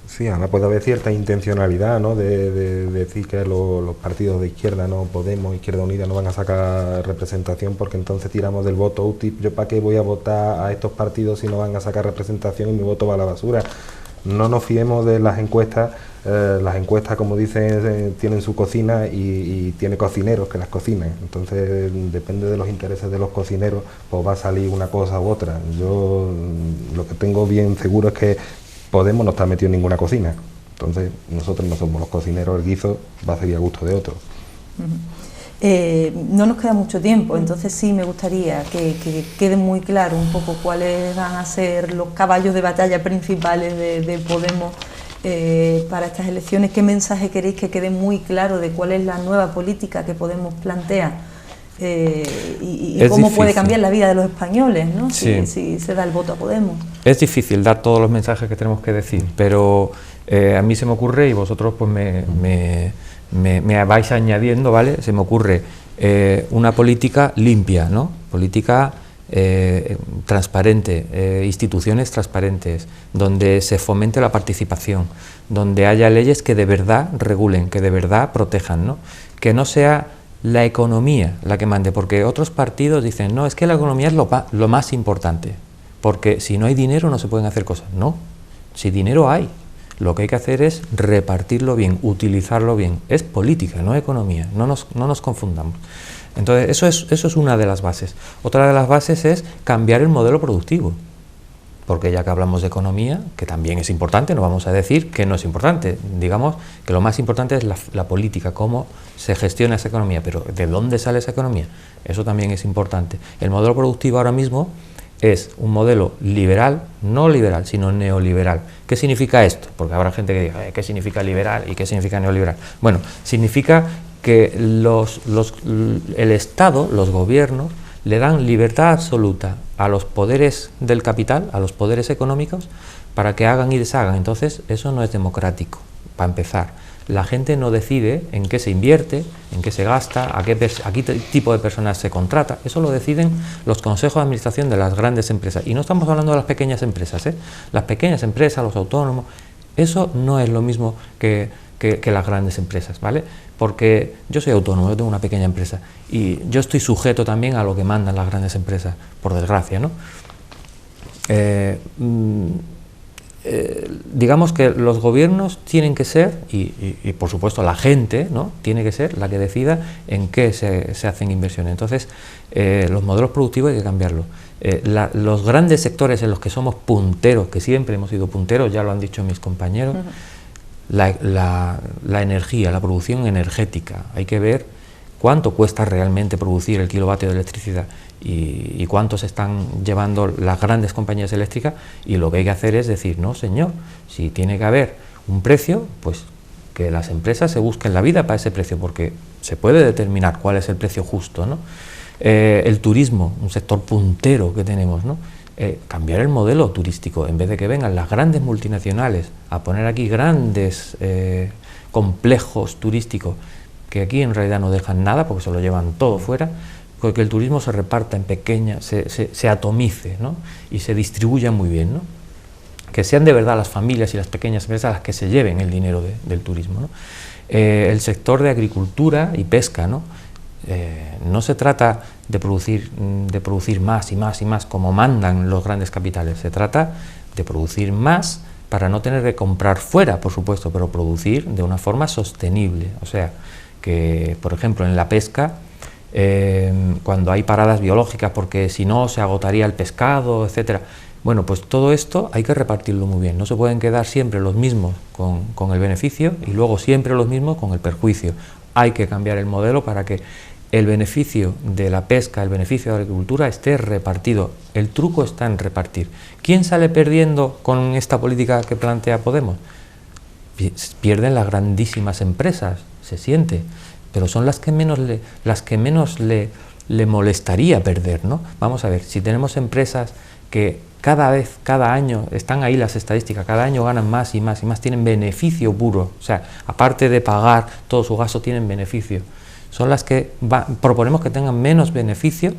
Sí, además puede haber cierta intencionalidad, ¿no? de decir que los partidos de izquierda, no Podemos, Izquierda Unida, no van a sacar representación, porque entonces tiramos del voto útil. ¿Yo para qué voy a votar a estos partidos si no van a sacar representación y mi voto va a la basura? No nos fiemos de las encuestas. Las encuestas, como dicen, tienen su cocina y tiene cocineros que las cocinan. Entonces, depende de los intereses de los cocineros, pues va a salir una cosa u otra. Yo lo que tengo bien seguro es que Podemos no está metido en ninguna cocina. Entonces, nosotros no somos los cocineros, el guiso va a seguir a gusto de otros. No nos queda mucho tiempo, entonces sí me gustaría que quede muy claro un poco cuáles van a ser los caballos de batalla principales de Podemos para estas elecciones. ¿Qué mensaje queréis que quede muy claro de cuál es la nueva política que Podemos plantea y cómo difícil. Puede cambiar la vida de los españoles, ¿no? Sí. Si se da el voto a Podemos? Es difícil dar todos los mensajes que tenemos que decir, pero a mí se me ocurre, y vosotros pues me vais añadiendo, ¿vale? Se me ocurre una política limpia, ¿no? Política transparente, instituciones transparentes, donde se fomente la participación, donde haya leyes que de verdad regulen, que de verdad protejan, ¿no? Que no sea la economía la que mande, porque otros partidos dicen, no, es que la economía es lo más importante, porque si no hay dinero no se pueden hacer cosas. No, si dinero hay, lo que hay que hacer es repartirlo bien, utilizarlo bien. Es política, no economía, no nos confundamos. Entonces, eso es una de las bases. Otra de las bases es cambiar el modelo productivo, porque ya que hablamos de economía, que también es importante, no vamos a decir que no es importante, digamos que lo más importante es la política, cómo se gestiona esa economía, pero ¿de dónde sale esa economía? Eso también es importante. El modelo productivo ahora mismo es un modelo liberal, no liberal, sino neoliberal. ¿Qué significa esto? Porque habrá gente que diga, ¿qué significa liberal y qué significa neoliberal? Bueno, significa que el Estado, los gobiernos, le dan libertad absoluta a los poderes del capital, a los poderes económicos, para que hagan y deshagan. Entonces, eso no es democrático, para empezar. La gente no decide en qué se invierte, en qué se gasta, a qué tipo de personas se contrata. Eso lo deciden los consejos de administración de las grandes empresas. Y no estamos hablando de las pequeñas empresas, ¿eh? Las pequeñas empresas, los autónomos, eso no es lo mismo que las grandes empresas, ¿vale? Porque yo soy autónomo, yo tengo una pequeña empresa y yo estoy sujeto también a lo que mandan las grandes empresas, por desgracia, ¿no? Digamos que los gobiernos tienen que ser, y por supuesto la gente, ¿no?, tiene que ser la que decida en qué se hacen inversiones. Entonces, los modelos productivos hay que cambiarlos. Los grandes sectores en los que somos punteros, que siempre hemos sido punteros, ya lo han dicho mis compañeros, la energía, la producción energética. Hay que ver cuánto cuesta realmente producir el kilovatio de electricidad y cuánto se están llevando las grandes compañías eléctricas, y lo que hay que hacer es decir, no señor, si tiene que haber un precio, pues que las empresas se busquen la vida para ese precio, porque se puede determinar cuál es el precio justo, ¿no? El turismo, un sector puntero que tenemos, ¿no? Cambiar el modelo turístico, en vez de que vengan las grandes multinacionales a poner aquí grandes complejos turísticos, que aquí en realidad no dejan nada porque se lo llevan todo fuera, que el turismo se reparta en pequeñas, se atomice, ¿no?, y se distribuya muy bien, ¿no?, que sean de verdad las familias y las pequeñas empresas las que se lleven el dinero del turismo, ¿no? El sector de agricultura y pesca, ¿no? No se trata de producir más y más y más como mandan los grandes capitales, se trata de producir más para no tener que comprar fuera, por supuesto, pero producir de una forma sostenible. O sea, que por ejemplo en la pesca, cuando hay paradas biológicas porque si no se agotaría el pescado, etcétera, bueno, pues todo esto hay que repartirlo muy bien, no se pueden quedar siempre los mismos con el beneficio y luego siempre los mismos con el perjuicio. Hay que cambiar el modelo para que el beneficio de la pesca, el beneficio de la agricultura esté repartido. El truco está en repartir. ¿Quién sale perdiendo con esta política que plantea Podemos? Pierden las grandísimas empresas, se siente, pero son las que menos le molestaría perder, ¿no? Vamos a ver, si tenemos empresas que cada año, están ahí las estadísticas, cada año ganan más y más y más, tienen beneficio puro, o sea, aparte de pagar todo su gasto, tienen beneficio. Son las que proponemos que tengan menos beneficio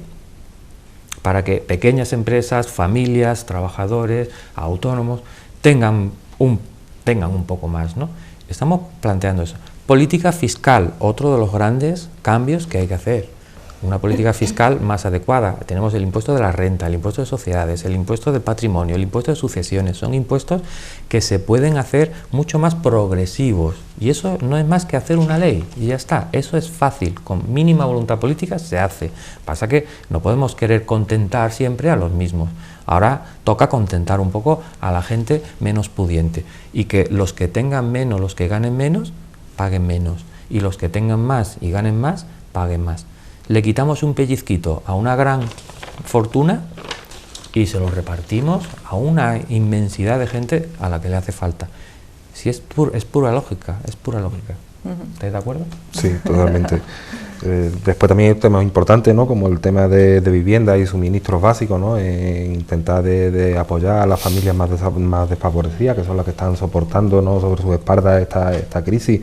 para que pequeñas empresas, familias, trabajadores, autónomos, tengan un poco más, ¿no? Estamos planteando eso. Política fiscal, otro de los grandes cambios que hay que hacer. Una política fiscal más adecuada. Tenemos el impuesto de la renta, el impuesto de sociedades, el impuesto del patrimonio, el impuesto de sucesiones. Son impuestos que se pueden hacer mucho más progresivos. Y eso no es más que hacer una ley y ya está. Eso es fácil. Con mínima voluntad política se hace. Pasa que no podemos querer contentar siempre a los mismos. Ahora toca contentar un poco a la gente menos pudiente. Y que los que tengan menos, los que ganen menos, paguen menos. Y los que tengan más y ganen más, paguen más. Le quitamos un pellizquito a una gran fortuna y se lo repartimos a una inmensidad de gente a la que le hace falta. Si es pura lógica, es pura lógica. ¿Estáis de acuerdo? Sí, totalmente. Después también temas importantes, ¿no?, como el tema de vivienda y suministros básicos, ¿no?, intentar de apoyar a las familias más desfavorecidas, que son las que están soportando, ¿no?, sobre sus espaldas esta crisis.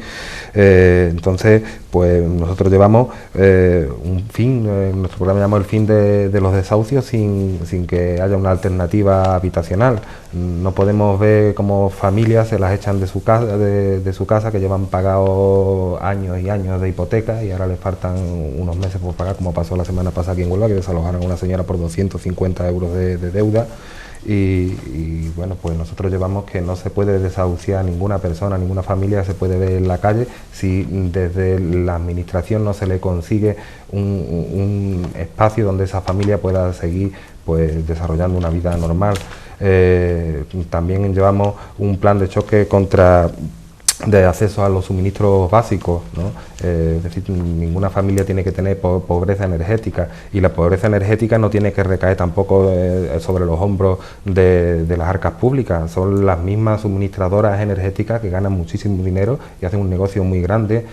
Entonces, pues nosotros llevamos un fin, nuestro programa llamamos el fin de los desahucios sin que haya una alternativa habitacional. No podemos ver cómo familias se las echan de su casa, que llevan pagado años y años de hipoteca y ahora les faltan unos meses por pagar, como pasó la semana pasada aquí en Huelva, que desalojaron a una señora por 250 euros de deuda. Y bueno, pues nosotros llevamos que no se puede desahuciar a ninguna persona, ninguna familia se puede ver en la calle si desde la administración no se le consigue un espacio donde esa familia pueda seguir pues desarrollando una vida normal. También llevamos un plan de choque de acceso a los suministros básicos, ¿no? Es decir, ninguna familia tiene que tener pobreza energética, y la pobreza energética no tiene que recaer tampoco sobre los hombros de las arcas públicas. Son las mismas suministradoras energéticas que ganan muchísimo dinero y hacen un negocio muy grande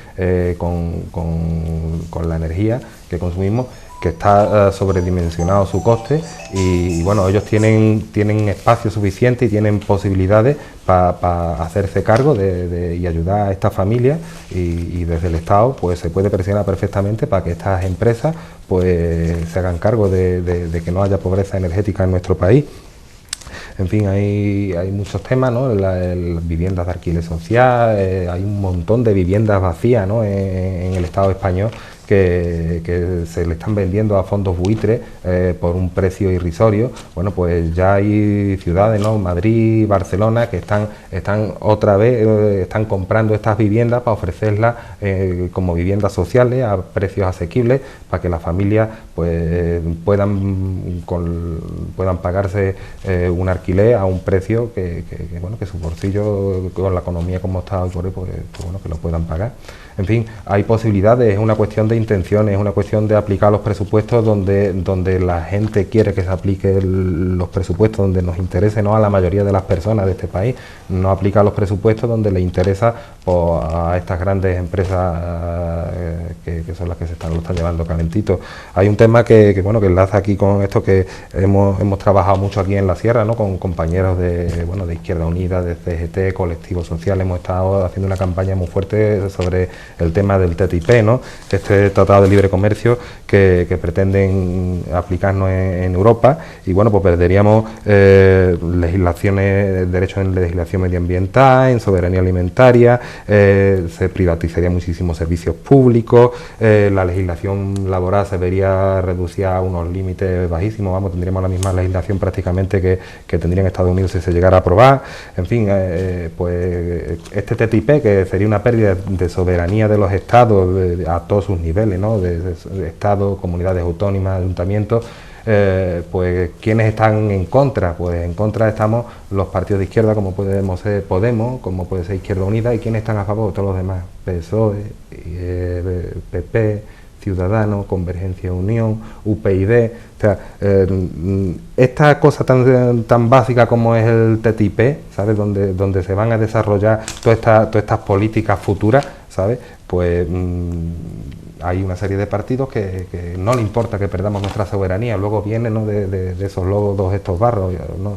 con la energía que consumimos, que está sobredimensionado su coste, y bueno, ellos tienen espacio suficiente y tienen posibilidades para hacerse cargo y ayudar a estas familias, y desde el Estado pues se puede presionar perfectamente para que estas empresas pues se hagan cargo de que no haya pobreza energética en nuestro país. En fin, hay muchos temas, ¿no? Las viviendas de alquiler social, hay un montón de viviendas vacías, ¿no?, en el Estado español, que se le están vendiendo a fondos buitres por un precio irrisorio. Bueno, pues ya hay ciudades, ¿no?, Madrid, Barcelona, que están otra vez están comprando estas viviendas para ofrecerlas como viviendas sociales a precios asequibles, para que las familias pues puedan pagarse un alquiler a un precio que su bolsillo, con la economía como está hoy por hoy, pues bueno, que lo puedan pagar. En fin, hay posibilidades, es una cuestión de intenciones, es una cuestión de aplicar los presupuestos donde la gente quiere que se apliquen los presupuestos, donde nos interese, no a la mayoría de las personas de este país, no aplicar los presupuestos donde le interesa pues, a estas grandes empresas que son las que lo están llevando calentito. Hay un tema que enlaza aquí con esto, que hemos trabajado mucho aquí en la Sierra, ¿no?, con compañeros de Izquierda Unida, de CGT, colectivos sociales. Hemos estado haciendo una campaña muy fuerte sobre el tema del TTIP, ¿no?, este Tratado de Libre Comercio que pretenden aplicarnos en Europa, y bueno, pues perderíamos derechos en legislación medioambiental, en soberanía alimentaria, se privatizarían muchísimos servicios públicos, la legislación laboral se vería reducida a unos límites bajísimos, tendríamos la misma legislación prácticamente que tendría en Estados Unidos si se llegara a aprobar. En fin, pues este TTIP, que sería una pérdida de soberanía de los estados a todos sus niveles, ¿no?, de estados, comunidades autónomas, ayuntamientos. Pues ¿quiénes están en contra? Pues en contra estamos los partidos de izquierda, como podemos ser Podemos, como puede ser Izquierda Unida, y ¿quiénes están a favor? Todos los demás, PSOE, PP, Ciudadanos, Convergencia Unión, UPyD. O sea, esta cosa tan básica como es el TTIP, ¿sabes?, donde se van a desarrollar todas estas políticas futuras, ¿sabes?, pues hay una serie de partidos que no le importa que perdamos nuestra soberanía. Luego vienen, ¿no?, de esos lodos, estos barros.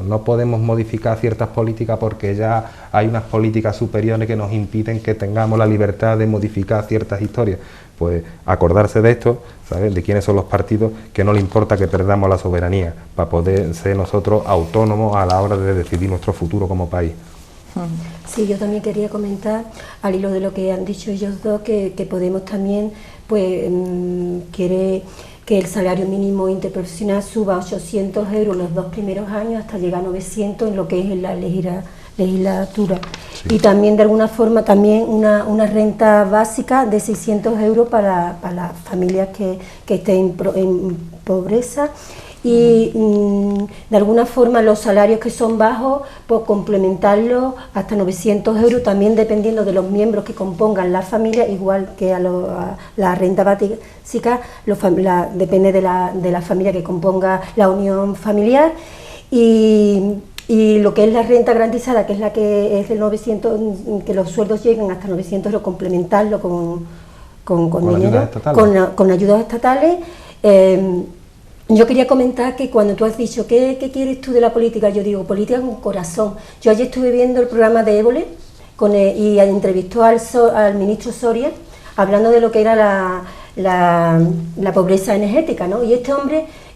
No podemos modificar ciertas políticas porque ya hay unas políticas superiores que nos impiden que tengamos la libertad de modificar ciertas historias. Pues acordarse de esto, ¿sabes?, de quiénes son los partidos que no le importa que perdamos la soberanía, para poder ser nosotros autónomos a la hora de decidir nuestro futuro como país. Sí, yo también quería comentar, al hilo de lo que han dicho ellos dos, que Podemos también pues quiere que el salario mínimo interprofesional suba a 800 euros los 2 primeros años hasta llegar a 900 en lo que es en la legislatura. Sí. Y también de alguna forma también una renta básica de 600 euros para las familias que estén en pobreza. Y de alguna forma los salarios que son bajos, pues complementarlos hasta 900 euros, también dependiendo de los miembros que compongan la familia, igual que a la renta básica, depende de la familia que componga la unión familiar. Y lo que es la renta garantizada, que es la que es de 900, que los sueldos lleguen hasta 900 euros, complementarlo dinero, con ayudas estatales. Yo quería comentar que cuando tú has dicho, ¿qué quieres tú de la política? Yo digo, política con corazón. Yo ayer estuve viendo el programa de Évole y entrevistó al ministro Soria, hablando de lo que era la pobreza energética, ¿no? Y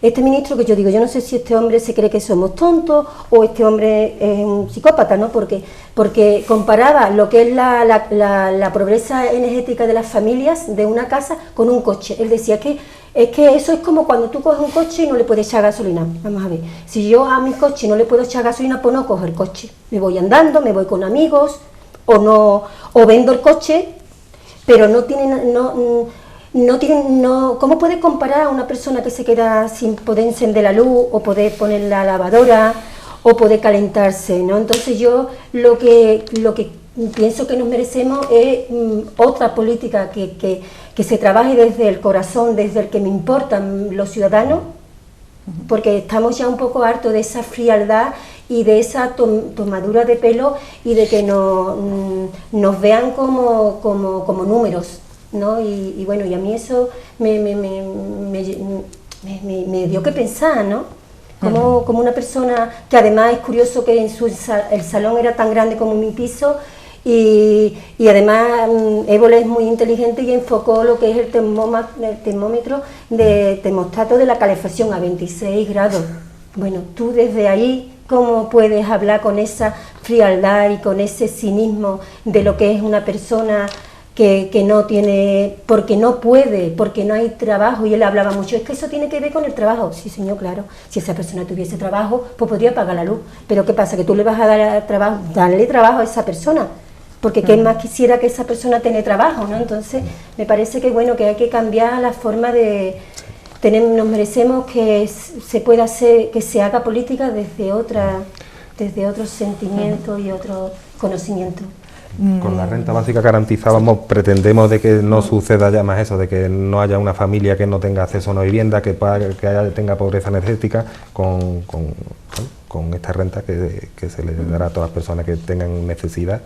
este ministro, que yo digo, yo no sé si este hombre se cree que somos tontos o este hombre es un psicópata, ¿no? Porque comparaba lo que es la pobreza energética de las familias de una casa con un coche. Él decía que es que eso es como cuando tú coges un coche y no le puedes echar gasolina. Vamos a ver, si yo a mi coche no le puedo echar gasolina, pues no cojo el coche. Me voy andando, me voy con amigos, o vendo el coche, pero ¿cómo puedes comparar a una persona que se queda sin poder encender la luz, o poder poner la lavadora, o poder calentarse, ¿no? Entonces yo lo que pienso que nos merecemos es otra política que se trabaje desde el corazón, desde el que me importan los ciudadanos, porque estamos ya un poco hartos de esa frialdad y de esa tomadura de pelo, y de que nos vean como números, ¿no? Y bueno, y a mí eso me dio que pensar, ¿no? Como una persona que además es curioso que el salón era tan grande como mi piso, y además Évole es muy inteligente y enfocó lo que es el termómetro de termostato de la calefacción a 26 grados. Bueno, tú desde ahí, ¿cómo puedes hablar con esa frialdad y con ese cinismo de lo que es una persona que no tiene, porque no puede, porque no hay trabajo? Y él hablaba mucho, es que eso tiene que ver con el trabajo. Sí, señor, claro, si esa persona tuviese trabajo, pues podría pagar la luz. Pero ¿qué pasa? Que tú le vas a dar trabajo, darle trabajo a esa persona, porque ¿quién más quisiera que esa persona tenga trabajo, ¿no? Entonces, me parece que bueno, que hay que cambiar la forma de... nos merecemos que se pueda hacer, que se haga política desde otros sentimientos y otros conocimientos. Con la renta básica garantizábamos, pretendemos de que no suceda ya más eso, de que no haya una familia que no tenga acceso a una vivienda, que tenga pobreza energética, con esta renta que se le dará a todas las personas que tengan necesidad.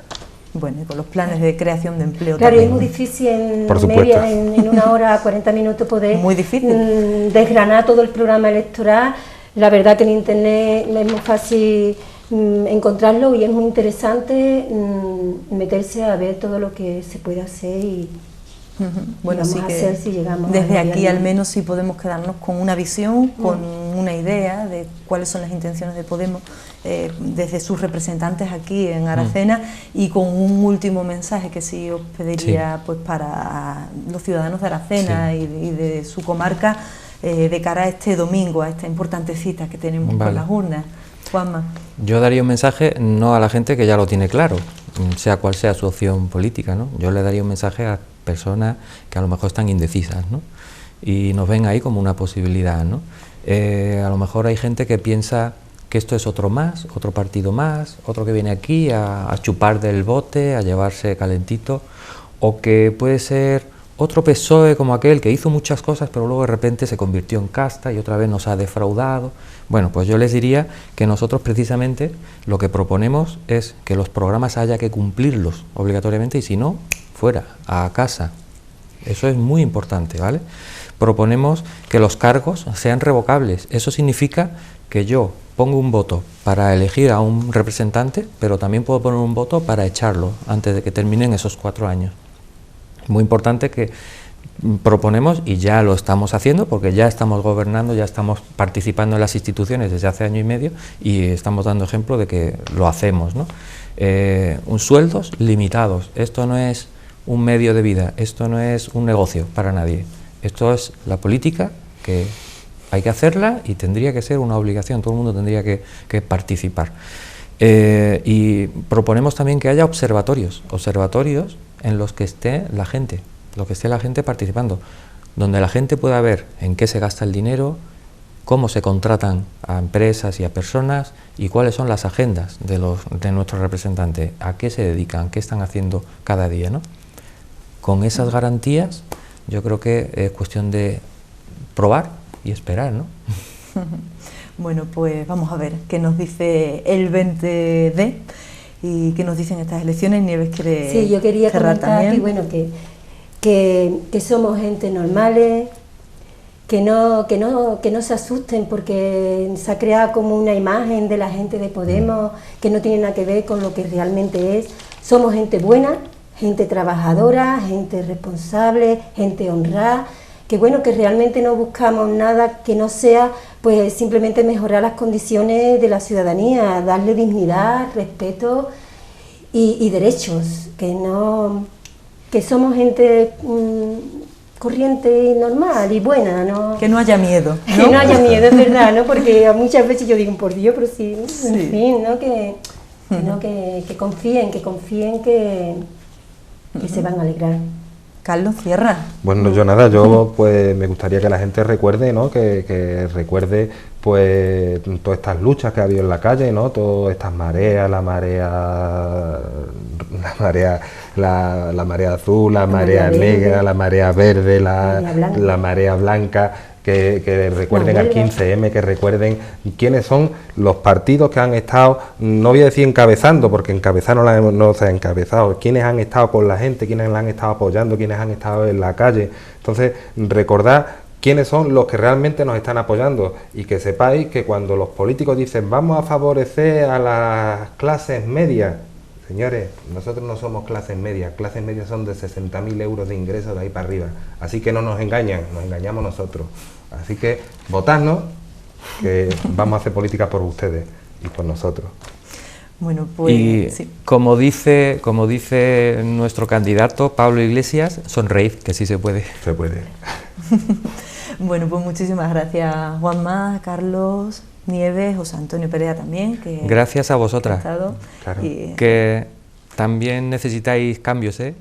Bueno, y con los planes de creación de empleo. Claro, también. es muy difícil en una hora, 40 minutos poder muy difícil. Desgranar todo el programa electoral. La verdad que en internet es muy fácil encontrarlo, y es muy interesante meterse a ver todo lo que se puede hacer y bueno, sí, vamos a hacer si llegamos desde aquí al menos sí podemos quedarnos con una visión, con una idea de cuáles son las intenciones de Podemos desde sus representantes aquí en Aracena, y con un último mensaje que sí os pediría pues para los ciudadanos de Aracena y de su comarca de cara a este domingo, a esta importante cita que tenemos con las urnas. Juanma. Yo daría un mensaje no a la gente que ya lo tiene claro, sea cual sea su opción política, ¿no? Yo le daría un mensaje a personas que a lo mejor están indecisas, ¿no? Y nos ven ahí como una posibilidad, ¿no? A lo mejor hay gente que piensa que esto es otro partido más, otro que viene aquí a chupar del bote, a llevarse calentito, o que puede ser otro PSOE como aquel que hizo muchas cosas pero luego de repente se convirtió en casta y otra vez nos ha defraudado. Bueno, pues yo les diría que nosotros precisamente lo que proponemos es que los programas haya que cumplirlos obligatoriamente, y si no, fuera, a casa. Eso es muy importante, ¿vale? Proponemos que los cargos sean revocables. Eso significa que yo pongo un voto para elegir a un representante, pero también puedo poner un voto para echarlo antes de que terminen esos 4 años. Muy importante que proponemos, y ya lo estamos haciendo porque ya estamos gobernando, ya estamos participando en las instituciones desde hace año y medio y estamos dando ejemplo de que lo hacemos, ¿no? Sueldos limitados. Esto no es un medio de vida, esto no es un negocio para nadie. Esto es la política, que hay que hacerla y tendría que ser una obligación, todo el mundo tendría que participar. Y proponemos también que haya observatorios en los que esté la gente, participando, donde la gente pueda ver en qué se gasta el dinero, cómo se contratan a empresas y a personas y cuáles son las agendas de nuestros representantes, a qué se dedican, qué están haciendo cada día, ¿no? Con esas garantías yo creo que es cuestión de probar y esperar, ¿no? Bueno, pues vamos a ver qué nos dice el 20D y qué nos dicen estas elecciones. Nieves quiere sí, yo quería cerrar comentar también. Que, bueno, que somos gente normales, que no se asusten porque se ha creado como una imagen de la gente de Podemos que no tiene nada que ver con lo que realmente es. Somos gente buena, gente trabajadora, gente responsable, gente honrada, que bueno, que realmente no buscamos nada que no sea pues simplemente mejorar las condiciones de la ciudadanía, darle dignidad, respeto y derechos, que somos gente corriente y normal y buena, ¿no? Que no haya miedo, ¿no? Que no haya miedo, es verdad, ¿no? Porque muchas veces yo digo, por Dios, pero sí, Sí. en fin, ¿no? Que confíen, que se van a alegrar. Carlos, cierra. Bueno, yo nada, yo pues me gustaría que la gente recuerde, ¿no? Que recuerde pues todas estas luchas que ha habido en la calle, ¿no? Todas estas mareas, la marea azul, la marea negra, la marea verde, la marea blanca. Que recuerden al 15M, que recuerden quiénes son los partidos que han estado, no voy a decir encabezando, porque encabezar no se ha encabezado, quiénes han estado con la gente, quiénes la han estado apoyando, quiénes han estado en la calle. Entonces, recordad quiénes son los que realmente nos están apoyando y que sepáis que cuando los políticos dicen vamos a favorecer a las clases medias, señores, nosotros no somos clases medias son de 60.000 euros de ingresos de ahí para arriba, así que no nos engañan, nos engañamos nosotros, así que votadnos, que vamos a hacer política por ustedes y por nosotros. Bueno, pues y sí. como dice nuestro candidato Pablo Iglesias, sonreír, que sí se puede. Se puede. Bueno, pues muchísimas gracias, Juanma, Carlos, Nieves, José Antonio Perea también. Que gracias a vosotras. Claro. Que también necesitáis cambios, ¿eh?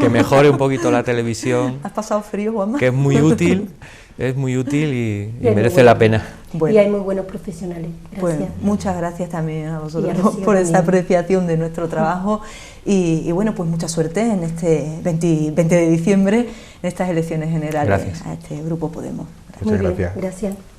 Que mejore un poquito la televisión. ¿Has pasado frío, Juanma? Que es muy útil y merece bueno. la pena. Bueno. Y hay muy buenos profesionales. Gracias. Pues muchas gracias también a vosotros por también. esa apreciación de nuestro trabajo y bueno, pues mucha suerte en este 20 de diciembre, en estas elecciones generales. Gracias. A este Grupo Podemos. Muchas Muy bien, gracias. gracias.